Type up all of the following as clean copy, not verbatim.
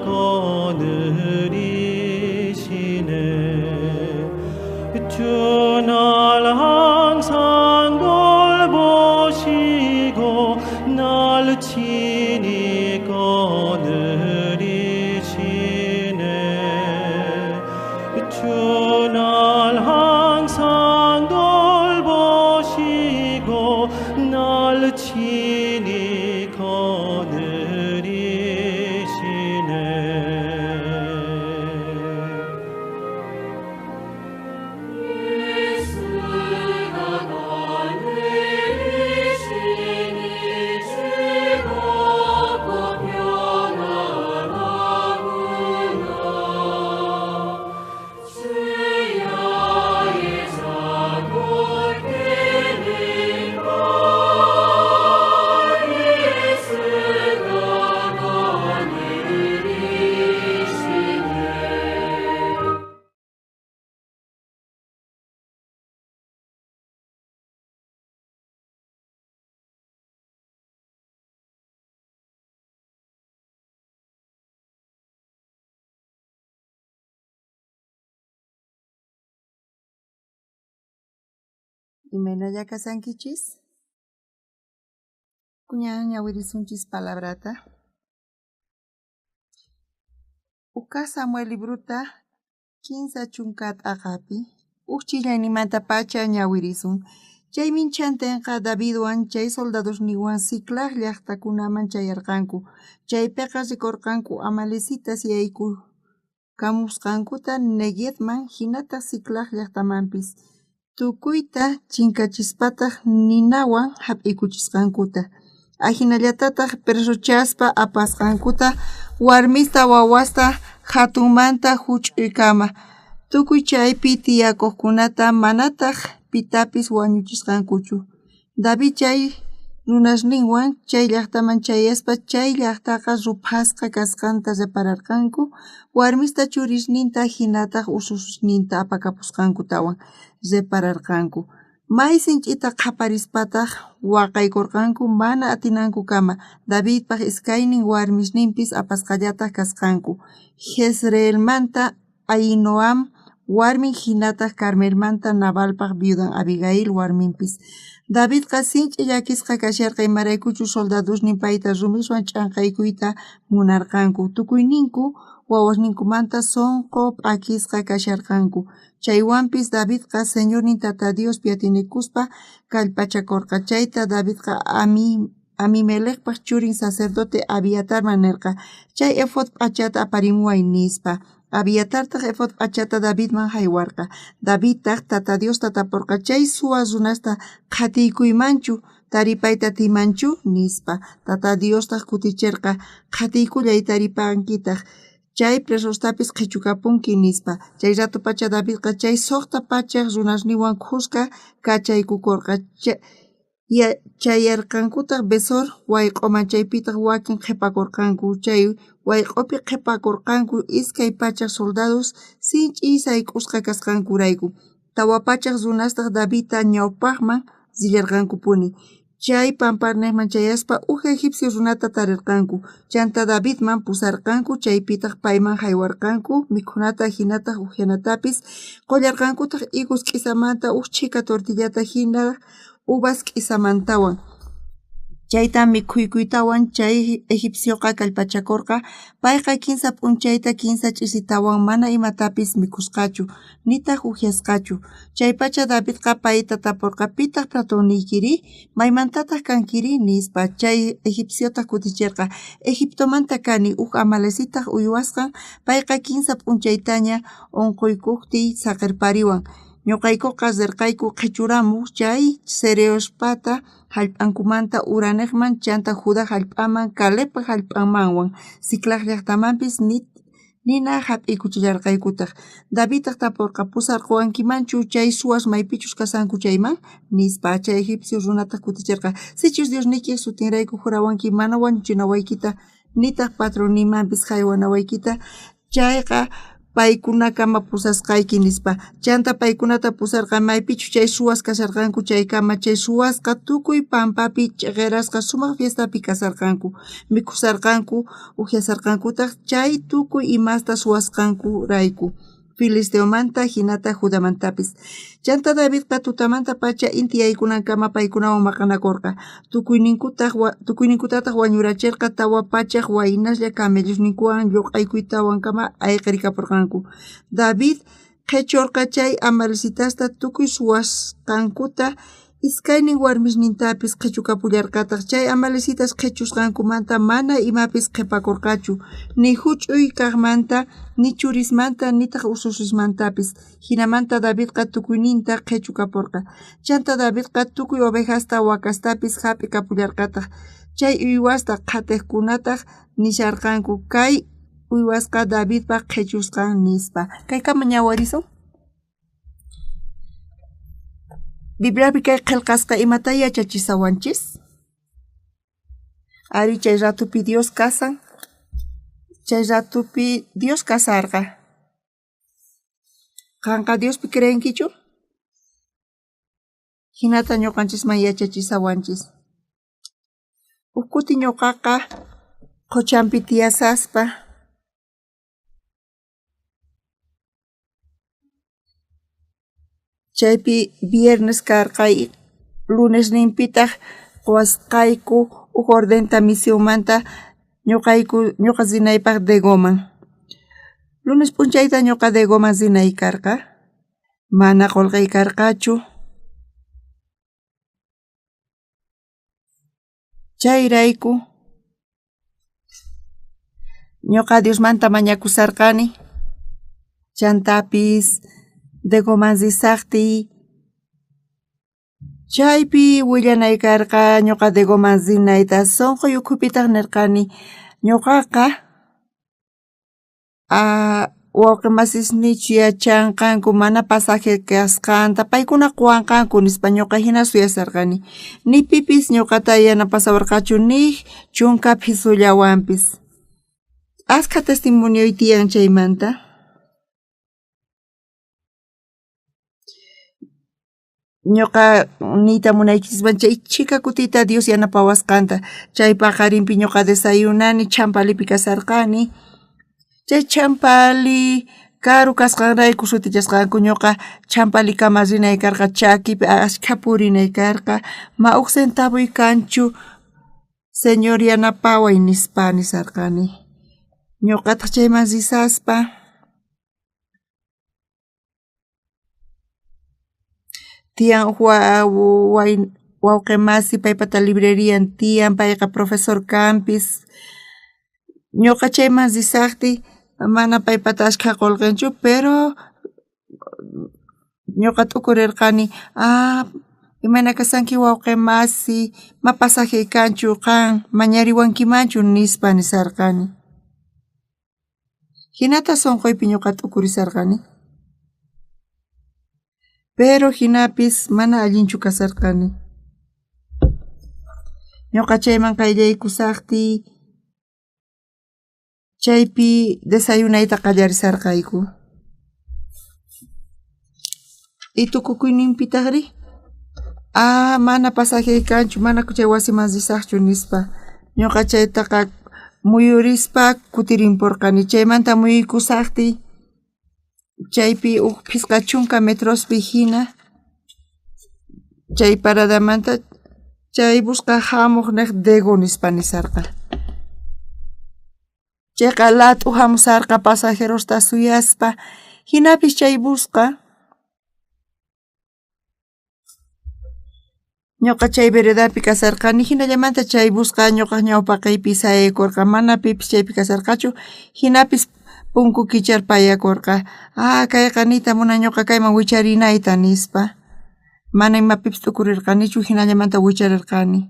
거느리시네 주 날 항상 돌보시고 날 친히 거느리시네 주 날 항상 돌보시고 날 친히 거느리시네 예수가 거느리시니 즐겁고 평안하구나 주야의 자골 때니까 예수가 거느리시네 Imaynalla kasankichis? Kuñan ñawirisunchis palabrata. Uka Samuel libruta 15 chunkat aqapi. Uchillanimanta pacha ñawirisun. Chaymin chantenqa Davidwan chay soldadosniwan Siclag llaqtakunaman chayarqanku. Chaypiqa rikurqanku Amalecitas yayku kamusqankuta Neguevman hinata Siclag llaqtamanpis. Tukuyta chinkachispataj ninawan hap'ikuchisqankuta. Ahinallatataq presuchaspa apasqankuta warmista wawasta hatunmanta huch'uykama. Tukuy chaypi tiyakuqkunata manataq pitapis wañuchisqankuchu. David chay runasninwan chay llaqtaman chayaspa chay llaqtaqa ruphasqa kasqanta repararqanku. Warmista churisninta hinataq ususninta apakapusqanku tawan repararqanku. May sinch'ita qhaparispataq waqaykurqanku mana atinanku kama. Davidpaq iskaynin warmisninpis apasqallataq kasqanku. Jezreelmanta Ahinoam warmin hinataq Carmelmanta Nabalpaq viudan Abigail warminpis. Davidqa sinch'i llakisqa kasharqa imaraykuchu soldadosnin payta rumiswan ch'anqaykuyta munarqanku. Tukuyninku wawasninkumanta sonqo p'akisqa kasharqanku. Chaywanpis Davidqa Señornin Tata Diospi atinikuspa kallpachakurqa. Chayta Davidqa Amimelechpaq churin sacerdote Abiatarman nirqa. Chay efod p'achata aparimuway nispa. Abiatartaq efod p'achata Davidman haywarqa. Davidtaq Tata Diosta tapurqa chay suwa runasta qhatiykuymanchu taripayta timanchu nispa. Tata Diostaq kutichirqa qhatiykullay taripankitaq. Chay presostapis qhichukapunki nispa. Chay rato pacha Davidqa chay suqta pachaq runasniwan khusqa kachaykukurqa. Chayarqankutaq Besor wayq'uman chaypitaq wakin qhipakurqanku. Chay wayq'upi qhipakurqanku iskay pachaq soldados sinch'iy sayk'usqa kasqankurayku. Tawa pachaq runastaq Davidta ñawpaqman sillarqankupuni. Chay pamparniqman chayaspa egipcio runata tarirqanku. Chanta Davidman pusarqanku chaypitaq payman haywarqanku mikhunata hinataq uqyanatapis qollarqankutaq higos k'isamanta chika tortillata hina uvas k'isamantawan. Chayta mikhuykuytawan chay egipcioqa kallpachakurqa payqa kinsa p'unchayta kinsa ch'isitawan mana imatapis mikhusqachu nitaq uqyasqachu. Chaypacha Davidqa payta tapurqa pitaq platoniykiri maymantataq kankiri nispa. Chay egipciota kutichirqa Egiptomanta kani Amalecitaq uywasqan payqa kinsa p'unchaytaña unquykuptiy saqirpariwan. Ñuqaykuqa zirqayku qhichuramuq chay Cereospata hallp'ankumanta uraniqman chanta Judá hallp'aman Calebpa hallp'anmanwan Siclag llaqtamanpis nina hap'ikuchillarqaykutaq. Davidtaq tapurqa pusarquwankimanchu chay suwas maypichus kasanku chayman nispa. Chay egipcio runataq kutichirqa sichus Diosniki sutinrayku jurawanki mana wañuchinawaykita nitaq patronimanpis haywanawaykita chayqa paykunakama pusasqayki nispa chanta paykunata pusarqa maypichu chay suwas kasarqanku chaykama chay suwasqa tukuy pampapi ch'iqirasqa sumaq fiestapi kasarqanku mikhusarqanku upiasarqankutaq chay tukuy imasta suwasqanku rayku Filisteomanta hinata Judamantapis chanta Davidqa tutamanta pacha inti yaykunankama paykunawan maqanakurqa tukuyninkutataq wañurachirqa tawa pachaq waynaslla camellosninkuwan lluq'aykuytawankama ayqirikapurqanku David qhechurqa chay Amalesitasta tukuy suwasqankuta iskaynin warmisnintapis qhechukapullarqataq chay Amalecitas qhechusqankumanta mana imapis qhipakurqachu ni huch'uy kaqmanta ni churismanta nitaq ususismantapis hinamanta Davidqa tukuyninta qhechukapurqa chanta Davidqa tukuy ovejasta wakastapis hap'ikapullarqataq chay uywasta qhatiqkunataq nisharqanku kay uywasqa Davidpa qhechusqan nispa kaykama ñawarisun Bibliapi kay qillqasqa imata yachachisawanchis ari chay ratupi Dios kasan chay ratupi Dios kasarqa qanqa Diospi creenkichu hinata ñuqanchisman yachachisawanchis ukuti ñuqaqa quchanpi tiyasaspa chaypi viernes karqay lunesninpitaq wasqayku huk ordenta misionmanta ñuqa zinaypaq Degoman lunes p'unchayta ñuqa Degoman zinay karqa mana qolqay karqachu chayrayku ñuqa Diosmanta mañakusarqani chantapis Degoman zisaqti chaypi willanay karqa ñuqa Degoman zinayta sunquy ukhupitaq nirqani ñuqaqa wawqi masisnichu yachanqanku mana pasaje kasqanta paykuna quwanqanku nispa ñuqa hina suyasarqani ni pipis ñuqata yanapasawarqachu ni chunka phisullawanpis asqa testimonioy tiyan chaymanta ñuqa niyta munaykispan chay chika kutita Dios yanapawasqanta chay paqarinpi ñuqa desayunani champalipi kasarqani chay champali karu kasqanrayku sutichasqanku ñuqa champalikama rinay karqa chakipi ashkha purinay karqa ma huk centavuy kanchu señor yanapaway nispa nisarqani ñuqataq chayman risaspa tiyan wawqi masi paypata librerian tiyan payqa profesor campis ñuqa chayman risaqti mana paypata ashkha qolqinchu pero ñuqa t'ukurirqani imana kasanki wawqi masi ma pasaje kanchu qan mañariwankimanchu nispa nisarqani hinata sunquypi ñuqa t'ukurisarqani pero hinapis mana allinchu kasarqani ñuqa chayman qayllaykusaqti chaypi desayunayta qallarisarqayku y tukukuyninpitaqri mana pasaje kanchu mana chay wasiman risaqchu nispa ñuqa chaytaqa muyurispa kutirinpurqani chaymanta muyuykusaqti chaypi huk phisqa chunka metrospi hina chay paradamanta chay busqa hamuq niq Dego nispa nisarqa chayqa lat'u hamusarqa pasajerosta suyaspa hinapis chay busqa ñuqa chay veredapi kasarqani hinallamanta chay busqa ñuqa ñawpaqaypi sayaykurqa mana pipis chaypi kasarqachu hinapis punku kicharpayakurqa kayqa niyta munan ñuqa kayman wicharinayta nispa mana imapipis t'ukurirqanichu hinallamanta wicharirqani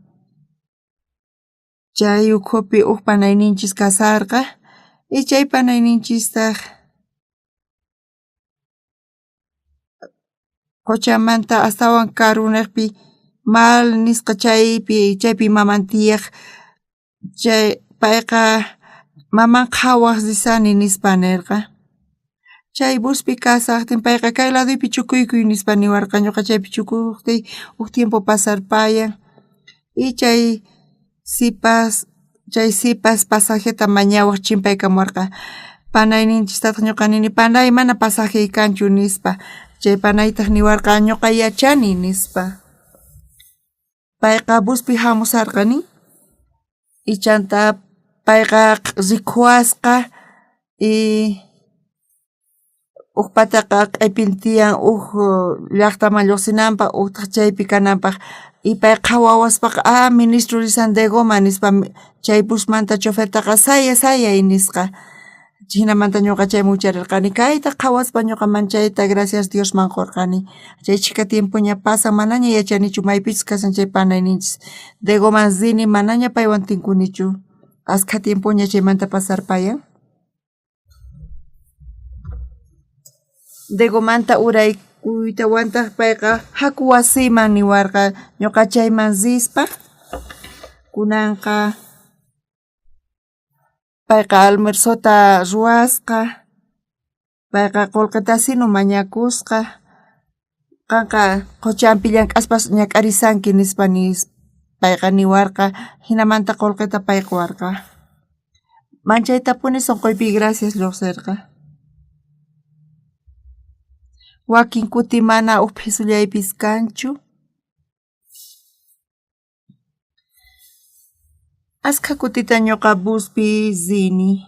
chay ukhupi huk panayninchis kasarqa y chay panayninchistaq quchamanta astawan karuniqpi mal nisqa chaypi maman tiyaq chay payqa maman qhawaq risani nispa nirqa Chay buspi kasaqtin payqa kay laduypi chukuykuy nispa niwarqa ñuqa chaypi chukuyuqtay huk tiempo pasarpayan y chay sipas pasajeta mañawaq chimpaykamuwarqa panayninchistaq ñuqa nini panay mana pasaje kanchu nispa chay panaytaq niwarqa ñuqa yachani nispa payqa buspi hamusarqani y chanta payqa rikhuasqa y huk pataqa q'ipin tiyan huk llaqtaman lluqsinanpaq uktaq chaypi kananpaq y payqa wawaspaqa ministro Risandegoma nispa chay busmanta chofertaqa sayay nisqa hinamanta ñuqa chayman ucharirqani kayta qhawaspa ñuqa manchayta gracias Diosman qurqani chay chika tiempoña pasan manaña yachanichu maypichus kasan chay panayninchis Degoman zini manaña paywan tinkunichu askha tiempoña chaymanta pasarpayan Degomanta uraykuytawantaq payqa haku wasiman niwarqa ñuqa chayman zispa kunanqa payqa almuerzota ruwasqa payqa qullqitasinu mañakusqa qanqa quchanpi llank'aspas ñak'arisanki nispa payqa niwarqa hinamanta qullqita payqwarqa manchaytapuni sunquypi gracias lluqsirqa wakin kuti mana huk phisullaypis kanchu askha kutita ñuqa buspi zini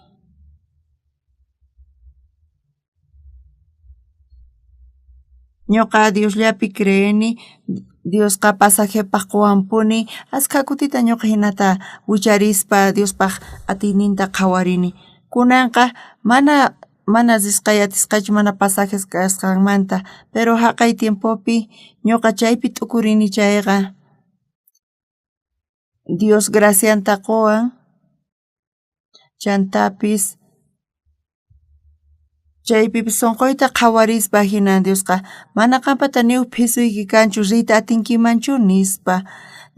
ñuqa Diosllapi creeni Diosqa pasajepaq quwanpuni askha kutita ñuqa hinata wicharispa Diospaq atiyninta qhawarini kunanqa mana zisqay atisqachu mana pasajes kasqanmanta pero haqay tiempopi ñuqa chaypi t'ukurini chayqa Dios gracianta quwan chantapis chaypipis sunquyta qhawarispa hina Diosqa mana qampata ni huk phisuyki kanchu riyta atinkimanchu nispa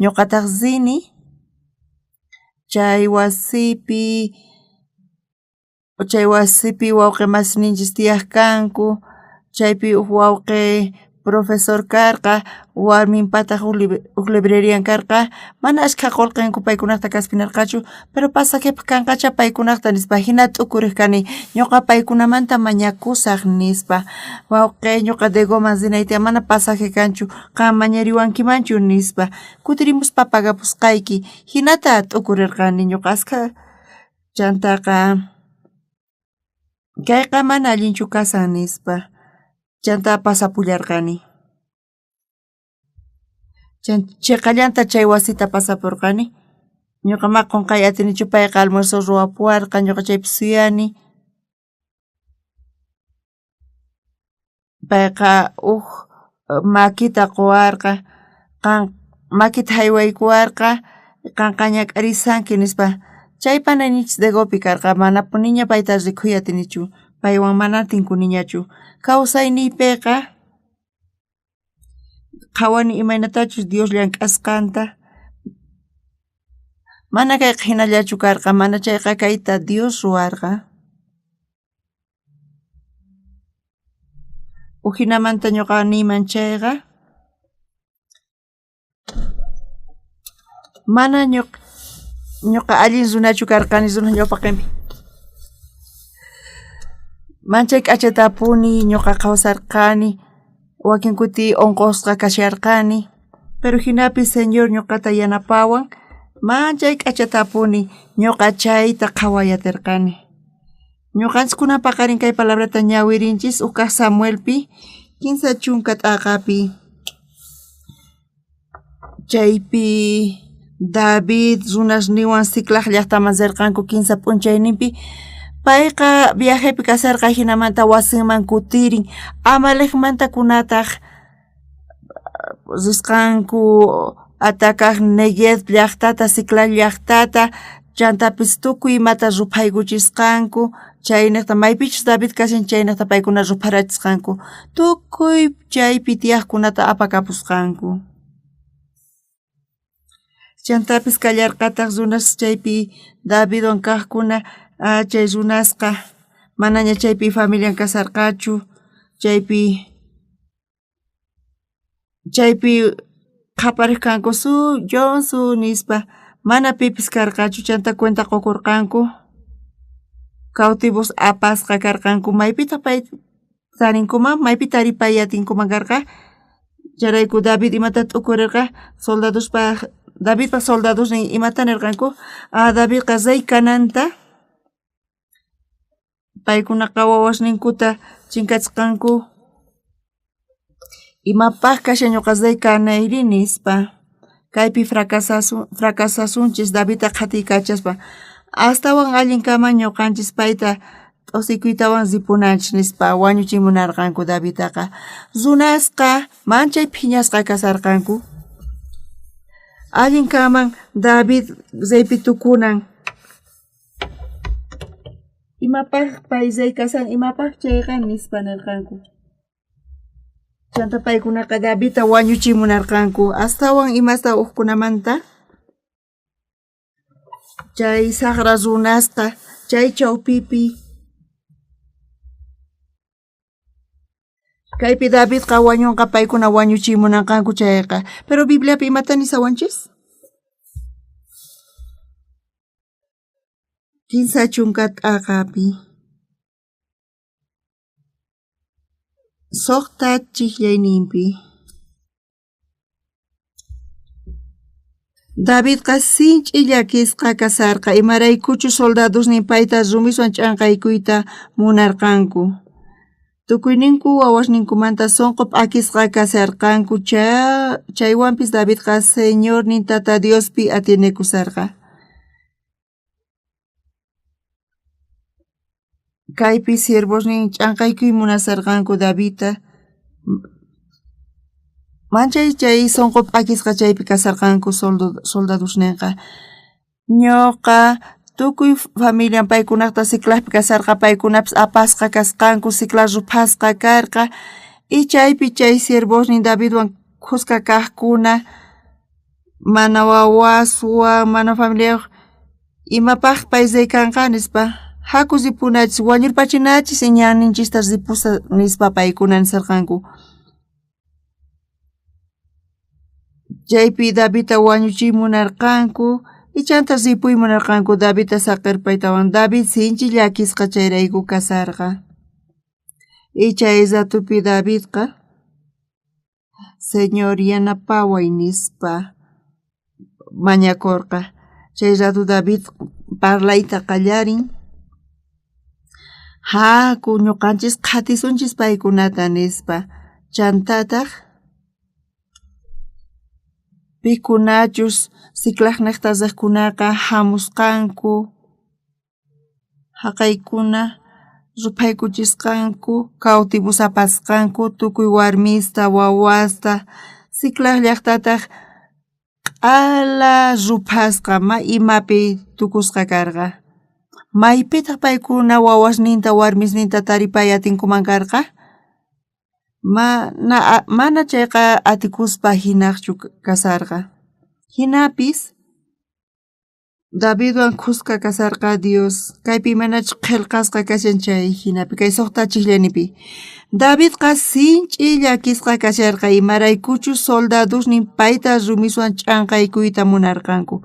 ñuqataq zini chay wasipi wawqi masininchis tiyaq kanku chaypi huk wawqi profesor karqa warminpataq huk librerian karqa mana ashkha qullqinku paykunaqta kaspinarqachu pero pasajepaq kanqacha paykunaqta nispa hina t'ukuriq kani ñuqa paykunamanta mañakusaq nispa wawqi ñuqa Degoma zinaytiqa mana pasaje kanchu qan mañariwankimanchu nispa kutirimuspa pagapusqayki hinata t'ukurirqani ñuqa askha chantaqa kayqa mana allinchu kasan nispa chanta pasapullarqani chiqallanta chay wasita pasapurqani ñuqa qunqay atinichu payqa almuerzo ruwapuwarqa ñuqa chaypi suyani payqa huk makita quwarqa makita haywaykuwarqa qanqa ñak'arisanki nispa chay panayninchis Degopi karqa manapuniña payta rikhuy atinichu paywan mana tinkuniñachu kawsayniypiqa qhawani imaynatachus Dios llank'asqanta mana kayqa hinallachu karqa mana chayqa kayta Dios ruwarqa hinamanta ñuqa niyman chayqa mana ñuqa allin runachu karqani runa ñawpaqinpi manchay k'achatapuni ñuqa kawsarqani wakin kuti unqusqa kasharqani pero hinapis señor ñuqata yanapawan manchay k'achatapuni ñuqa chayta qhawayatirqani ñuqanchiskuna paqarin kay palabrata ñawirinchis ukaq Samuelpi 15 chunka t'aqapi chaypi David runasniwan Siclag llaqtaman zirqanku 15 p'unchayninpi payqa viajepi kasarqa hinamanta wasinman kutirin Amalekmanta kunataq risqanku ataqaq Neguev llaqtata Siclag llaqtata chantapis tukuy imata ruphaykuchisqanku chaynaqta maypichus David kashan chaynaqta paykuna rupharachisqanku tukuy chaypi tiyaqkunata apakapusqanku chantapis kallarqataq runas chaypi Davidwan kaqkuna chay runasqa manaña chaypi familian kasarqachu, chaypi qhapariq su Jonsu nispa mana pipis karqachu chanta cuenta qukurqanku cautivos apasqa karqanku maypita pay tarinkuman maypita taripay atinkuman karqa charayku David imata t'ukurirqa Davidpa soldadosnin imata nirqanku Davidqa zay kananta paykunaqa wawasninkuta chinkachkanku imapaq kasha ñuqa zay kanayri nispa kaypi fracasasunchis Davidta qhatiykachaspa astawan allinkama ñuqanchis payta t'usikuytawan zipunanchis nispa wañuchimunarqanku Davidtaqa runasqa manchay phiñasqa kasarqanku allinkaman David zaypi tukunan imapaq pay zay kasan imapaq chayqa nispa nirqanku chanta paykunaqa Davidta wañuchimunarqanku astawan imasta hukkunamanta chay saqra runasqa chay chawpipi kaypi Davidqa wañunqa paykuna wañuchimunanqanku chayqa pero Bibliapi imata nisawanchis kinsa chunka t'aqapi suqta chiqllayninpi Davidqa sinch'i llakisqa kasarqa imaraykuchu soldadosnin payta rumiswan ch'anqaykuyta munarqanku tukuyninku wawasninkumanta sunqu p'akisqa kasarqanku chaywanpis Davidqa Señornin Tata Diospi atinikusarqa kaypi siervosnin ch'anqaykuy munasarqanku Davidta manchay chay sunqu p'akisqa chaypi kasarqanku soldadosninqa ñuqa tukuy familian paykunaqta Siclagpi kasarqa paykunapis apasqa kasqanku Siclag ruphasqa karqa y chaypi chay siervosnin Davidwan qusqa kaqkuna mana wawaswan mana familiar imapaq pay zay kanqa nispa haku zipunachis wañurpachinachis ñaninchista ripusa nispa paykuna nisarqanku chaypi Davidta wañuchimunarqanku y chanta ripuymunarqanku Davidta saqirpaytawan David sinchi llakisqa chayrayku kasarqa y chay ratupi Davidqa Señor yanapaway nispa mañakurqa chay ratu David parlayta qallarin haku ñuqanchis qhatisunchis paykunata nispa chantataq pikunachus Siclag niqta riqkunaqa hamusqanku haqaykuna rupaykuchisqanku cautivos apasqanku tukuy warmista wawasta Siclag llaqtataq q'ala ruphasqa imapi tukusqa karqa maypitaq paykuna wawasninta warmisninta taripay atinkuman karqa mana chayqa atikuspa hinaqchu kasarqa hinapis Davidwan qusqa kasarqa Dios kaypi manachus qillqasqa kashan chay hinapi kay suqta chiqllaynipi Davidqa sinch'i llakisqa kasharqa imaraykuchu soldadosnin payta rumiswan ch'anqaykuyta munarqanku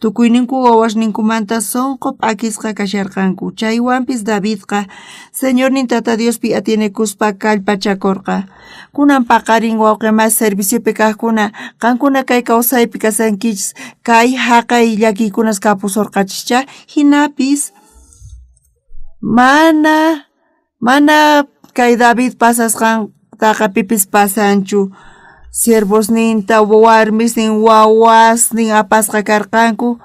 tukuyninku wawasninkumanta sunqu p'akisqa kasharqanku chaywanpis Davidqa Señornin Tata Diospi atinikuspa kallpachakurqa kunan paqarin wawqi mas serviciopi kaqkuna qankuna kay kawsaypi kasankichis kay haqay llakiykunas kapusurqachischa hinapis mana kay David pasasqantaqa pipis pasanchu siervosninta warmisnin wawasnin apasqa karqanku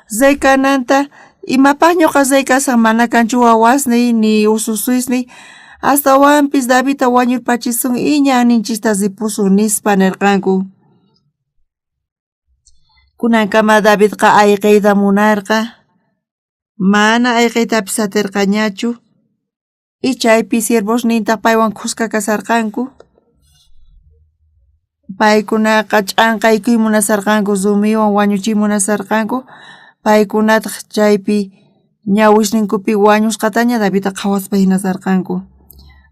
zay kananta imapaq ñuqa zay kasan mana kanchu wawasni ni ususisni astawanpis Davidta wañurpachisun y ñaninchista ripusun nispa nirqanku kunankama Davidqa ayqiyta munarqa mana ayqiytapis atirqañachu y chaypi siervosninta paywan qusqa kasarqanku paykunaqa ch'anqaykuy munasarqanku rumiwan wañuchiy munasarqanku paykunataq chaypi ñawishninkupi wañushqataña Davidta qhawaspa hinasarqanku.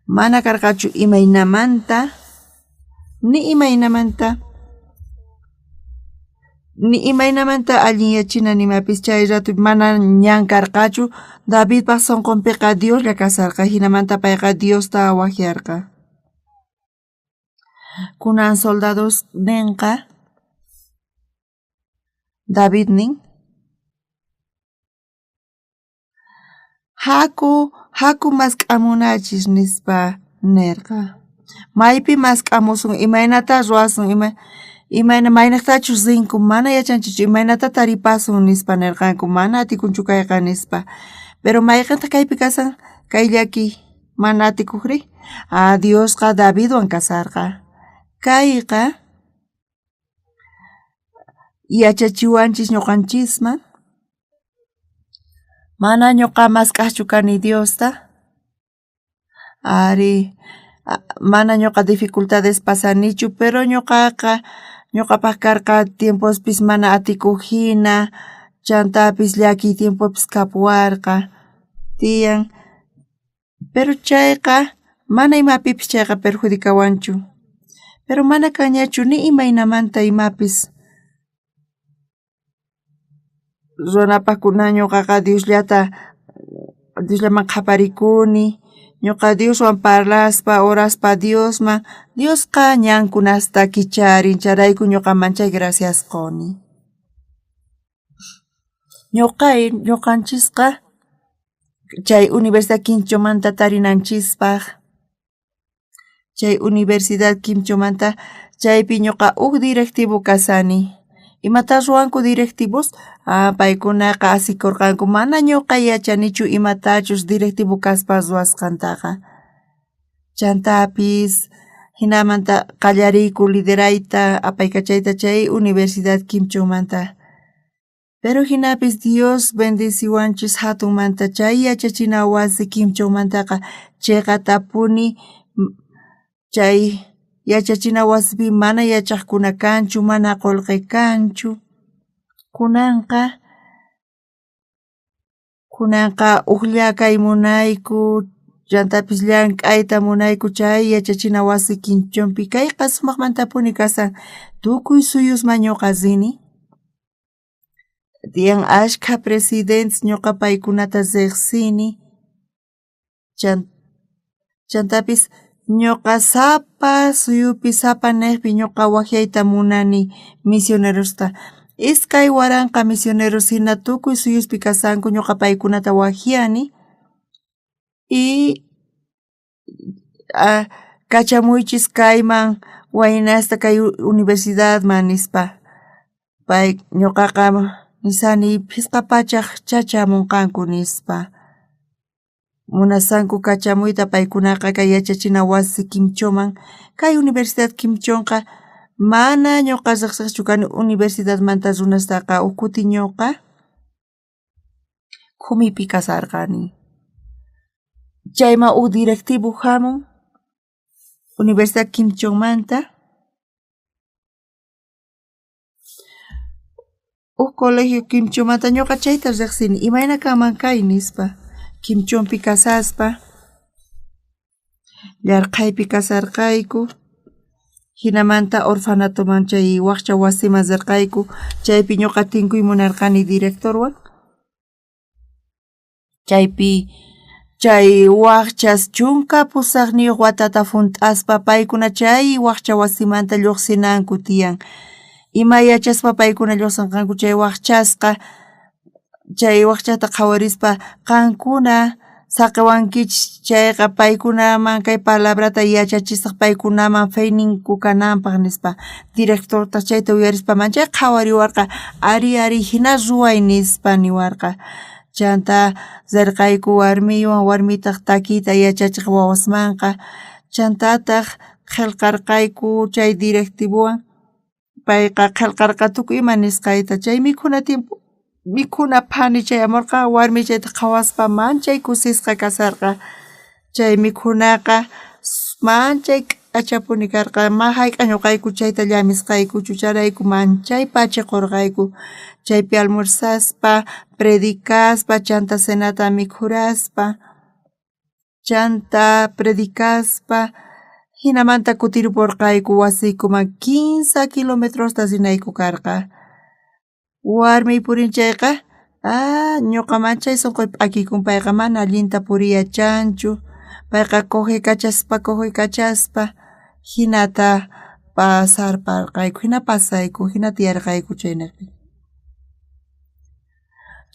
Mana karqachu imaynamanta ni imaynamanta allin yachina nimapis chay rato mana ñankarqachu Davidpaq sunqunpiqa Dioslla kasarqa hinamanta payqa Diosta wakyarqa. Kunan soldados ninqa David nin haku mask'amunachis nispa nirqa. Maypi mask'amusun imaynata ruasun maynaqtachus rinku mana yachanchichu imaynata taripasun nispa nirqanku mana atikunchu kayqa nispa. Pero mayqanta kaypi kasan kay llaki mana atikuqri Diosqa Davidwan kasarqa. Kayqa yachachiwanchis ñuqanchisman mana ñuqa mask'aqchu kani Diosta. Ari mana ñuqa dificultades pasanichu pero ñuqapaq karqa tiempospis mana atikuq hina chantapis llaki tiempopis kapuwarqa tiyan. Pero chayqa mana imapipis chayqa perjudicawanchu. Pero mana kañachu ni imaynamanta imapis runapaq kunan ñuqaqa Diosllaman qaparikuni. Ñuqa Dioswan parlaspa oraspa Diosman Diosqa ñankunasta kicharin charayku ñuqa manchay gracias quni. Ñuqanchisqa chay Universidad Quinchomanta tarinanchispaq chay Universidad Quinchomanta chaypi ñuqa directivo kasani. Imata ruwanku directivos paykunaqa asikurqanku mana ñuqa yachanichu imatachus directivo kaspa ruwasqantaqa. Chantapis hinamanta qallariyku liderayta apaykachayta chay Universidad Quinchomanta. Pero hinapis Dios bendiciwanchis hatunmanta chay yachachina wasi Quinchomantaqa chayqa tapuni chay yachachina wasipi mana yachaqkuna kanchu mana qullqi kanchu. Kunanqa uqllakay munayku llantapis llank'ayta munayku chay yachachina wasi Quinchompi kayqa sumaqmantapuni kasan tukuy suyusman ñuqa rini. Tiyan ashkha presidentes ñuqa paykunata riqsini. Chantapis ñuqa sapa suyupi sapa niqpi ñuqa wakyayta munani misionerosta. Iskay waranqa misioneros hina tukuy suyuspi kasanku ñuqa paykunata wakyani. Y kachamuychis kayman waynasta kay universidadman nispa. Pay ñuqaqa nisani pisqa pachaq chachamunqanku nispa. Munasanku kachamuyta paykunaqa kay yachachina wasi Quinchoman kay Universidad Quinchonqa mana ñuqa riqsiqchu kani universidadmanta runastaqa ukuti ñuqa Kumipi kasarqani. Chayma directivo hamun Universidad Quinchonmanta colegio Quinchomanta ñuqa chayta riqsini imayna kanman kay nispa. Quinchompi kasaspa llarqaypi kasarqayku hinamanta orfanatoman chay waqcha wasiman rirqayku chaypi ñuqa tinkuy munarqani directorwan. Chaypi chay waqchas chunka pusaqniyuq watata funt'aspa paykuna chay waqcha wasimanta lluqsinanku tiyan. Ima yachaspa paykuna lluqsinqanku chay waqchasqa chay waqchata qhawarispa qankuna saqiwankichis chayqa paykunaman kay palabrata yachachisaq paykunaman feyninku kananpaq nispa directorta chayta uyarispa manchay qhawariwarqa ari hina ruway nispa niwarqa. Chanta zirqayku warmitaq takiyta yachachiq wawasmanqa chantataq qillqarqayku chay directivowan payqa qillqarqa tukuy ima nisqayta chay mikhuna phani chay amurqa warmi chayta qhawaspa manchay kusisqa kasarqa. Chay mikhunaqa manchay achapuni karqa mahayqa ñuqayku chayta llamisqaykuchu charayku manchay pacha qurqayku chaypi almuerzaspa predikaspa chanta cenata mikhuraspa chanta predikaspa hinamanta kutiripurqayku wasiykuman 15 kilometrosta sinayku karqa warmi purinchayqa ñuqa manchay sunquy p'akikun payqa mana allinta puriyachanchu payqa coge kachaspa hinata pasarparqayku hina pasayku hina tiyarqayku chaynapi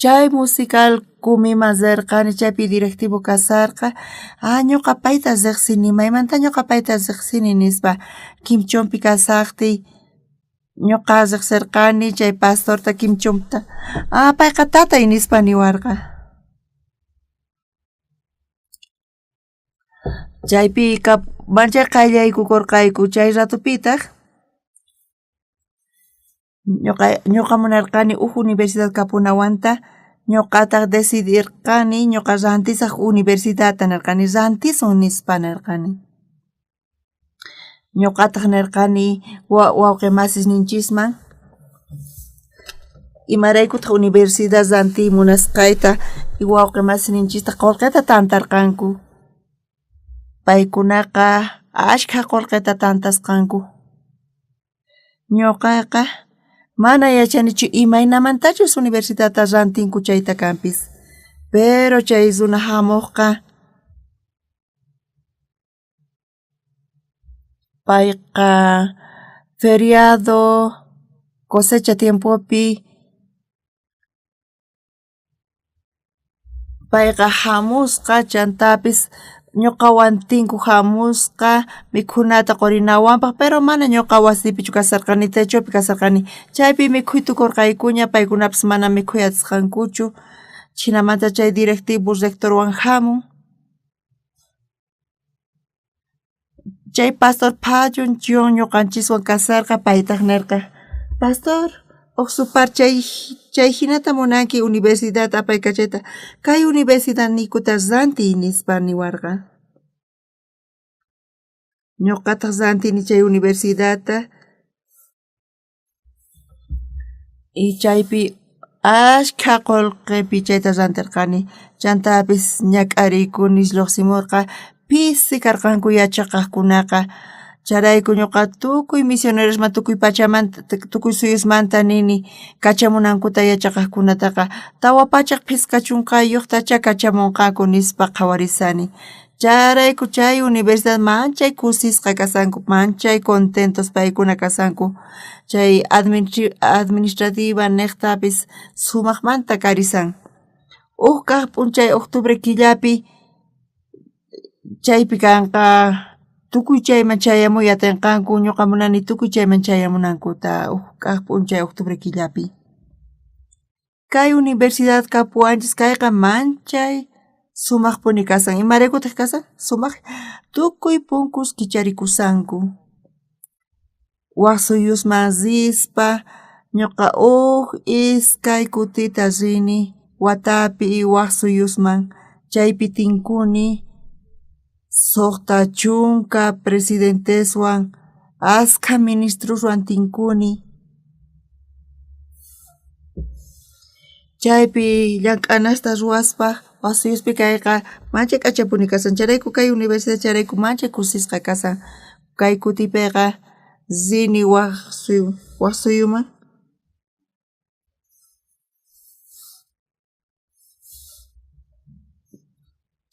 chay musicalkumi mazarqani chaypi directivo kasarqa ñuqa payta riqsini maymanta ñuqa payta riqsini nispa Kimchonpi kasaqtiy ñuqa riqsirqani chay pastorta Kimchonta payqa tatay nispa niwarqa chaypi manchay qayllaykukurqayku chay ratupitaq ñuqa munarqani universidad kapunawanta ñuqataq decidirqani ñuqa rantisaq universidadta nirqani rantisun nispa nirqani ñuqataq nirqani wawqi masisninchisman imaraykutaq universidad rantiy munasqayta y wawqi masisninchista qullqita tantarqanku paykunaqa ashka qullqita tantasqanku ñuqaqa mana yachanichu imaynamantachus universidadta rantinku chayta kanpis pero chay runa hamuqqa payqa feriado cosecha tiempopi payqa hamusqa chantapis ñuqawan tinku hamusqa mikhunata qurinawanpaq pero mana ñuqa wasipichu kasarqani techopi kasarqani chaypi mikhuy tukurqaykuña paykunapas mana mikhuyatisqankuchu hinamanta chay directivo rectorwan hamun chay pastor phallun chion ñuqanchiswan kasarqa paytaq nirqa pastor uqsupar chay hinata munanki universidad apaykachayta kay universidad nikuta rantiy nispa niwarqa ñuqataq rantini chay universidadta y chaypi ashka qullqipi chayta rantirqani chantapis ñak'arikuni lluqsimurqa pisi karqanku yachaqaqkunaqa charayku ñuqa tukuy misionerosman tukuy pachamanta tukuy suyusmanta nini kachamunankuta yachaqaqkunataqa tawa pachaq phiskachunqayuqtacha kachamunqaku nispa qhawarisani charayku chay universidad manchay kusisqa kasanku manchay contentos paykuna kasanku chay administrativa niqtapis sumaqmanta karisan kaq p'unchay octubre killapi chaypi kanqa tukuy chayman chayamuy atinqanku ñuqa munani tukuy chayman chayamunankuta kaq p'unchay octubre killapi kay universidad kapuwanchis kayqa manchay sumaqpuni kasan imaraykutaq kasan sumaq tukuy punkus kicharikusanku waq suyusman rispa ñuqa iskay kutita rini watapi waq suyusman chaypi tinkuni suqta chunka presidenteswan askha ministroswan tinkuni chaypi llank'anasta ruwaspa wasiyuspi kayqa manchay k'achapuni kasan charayku kay universidad charayku manchay kusisqa kasan kay kutipayqa rini waq suyuman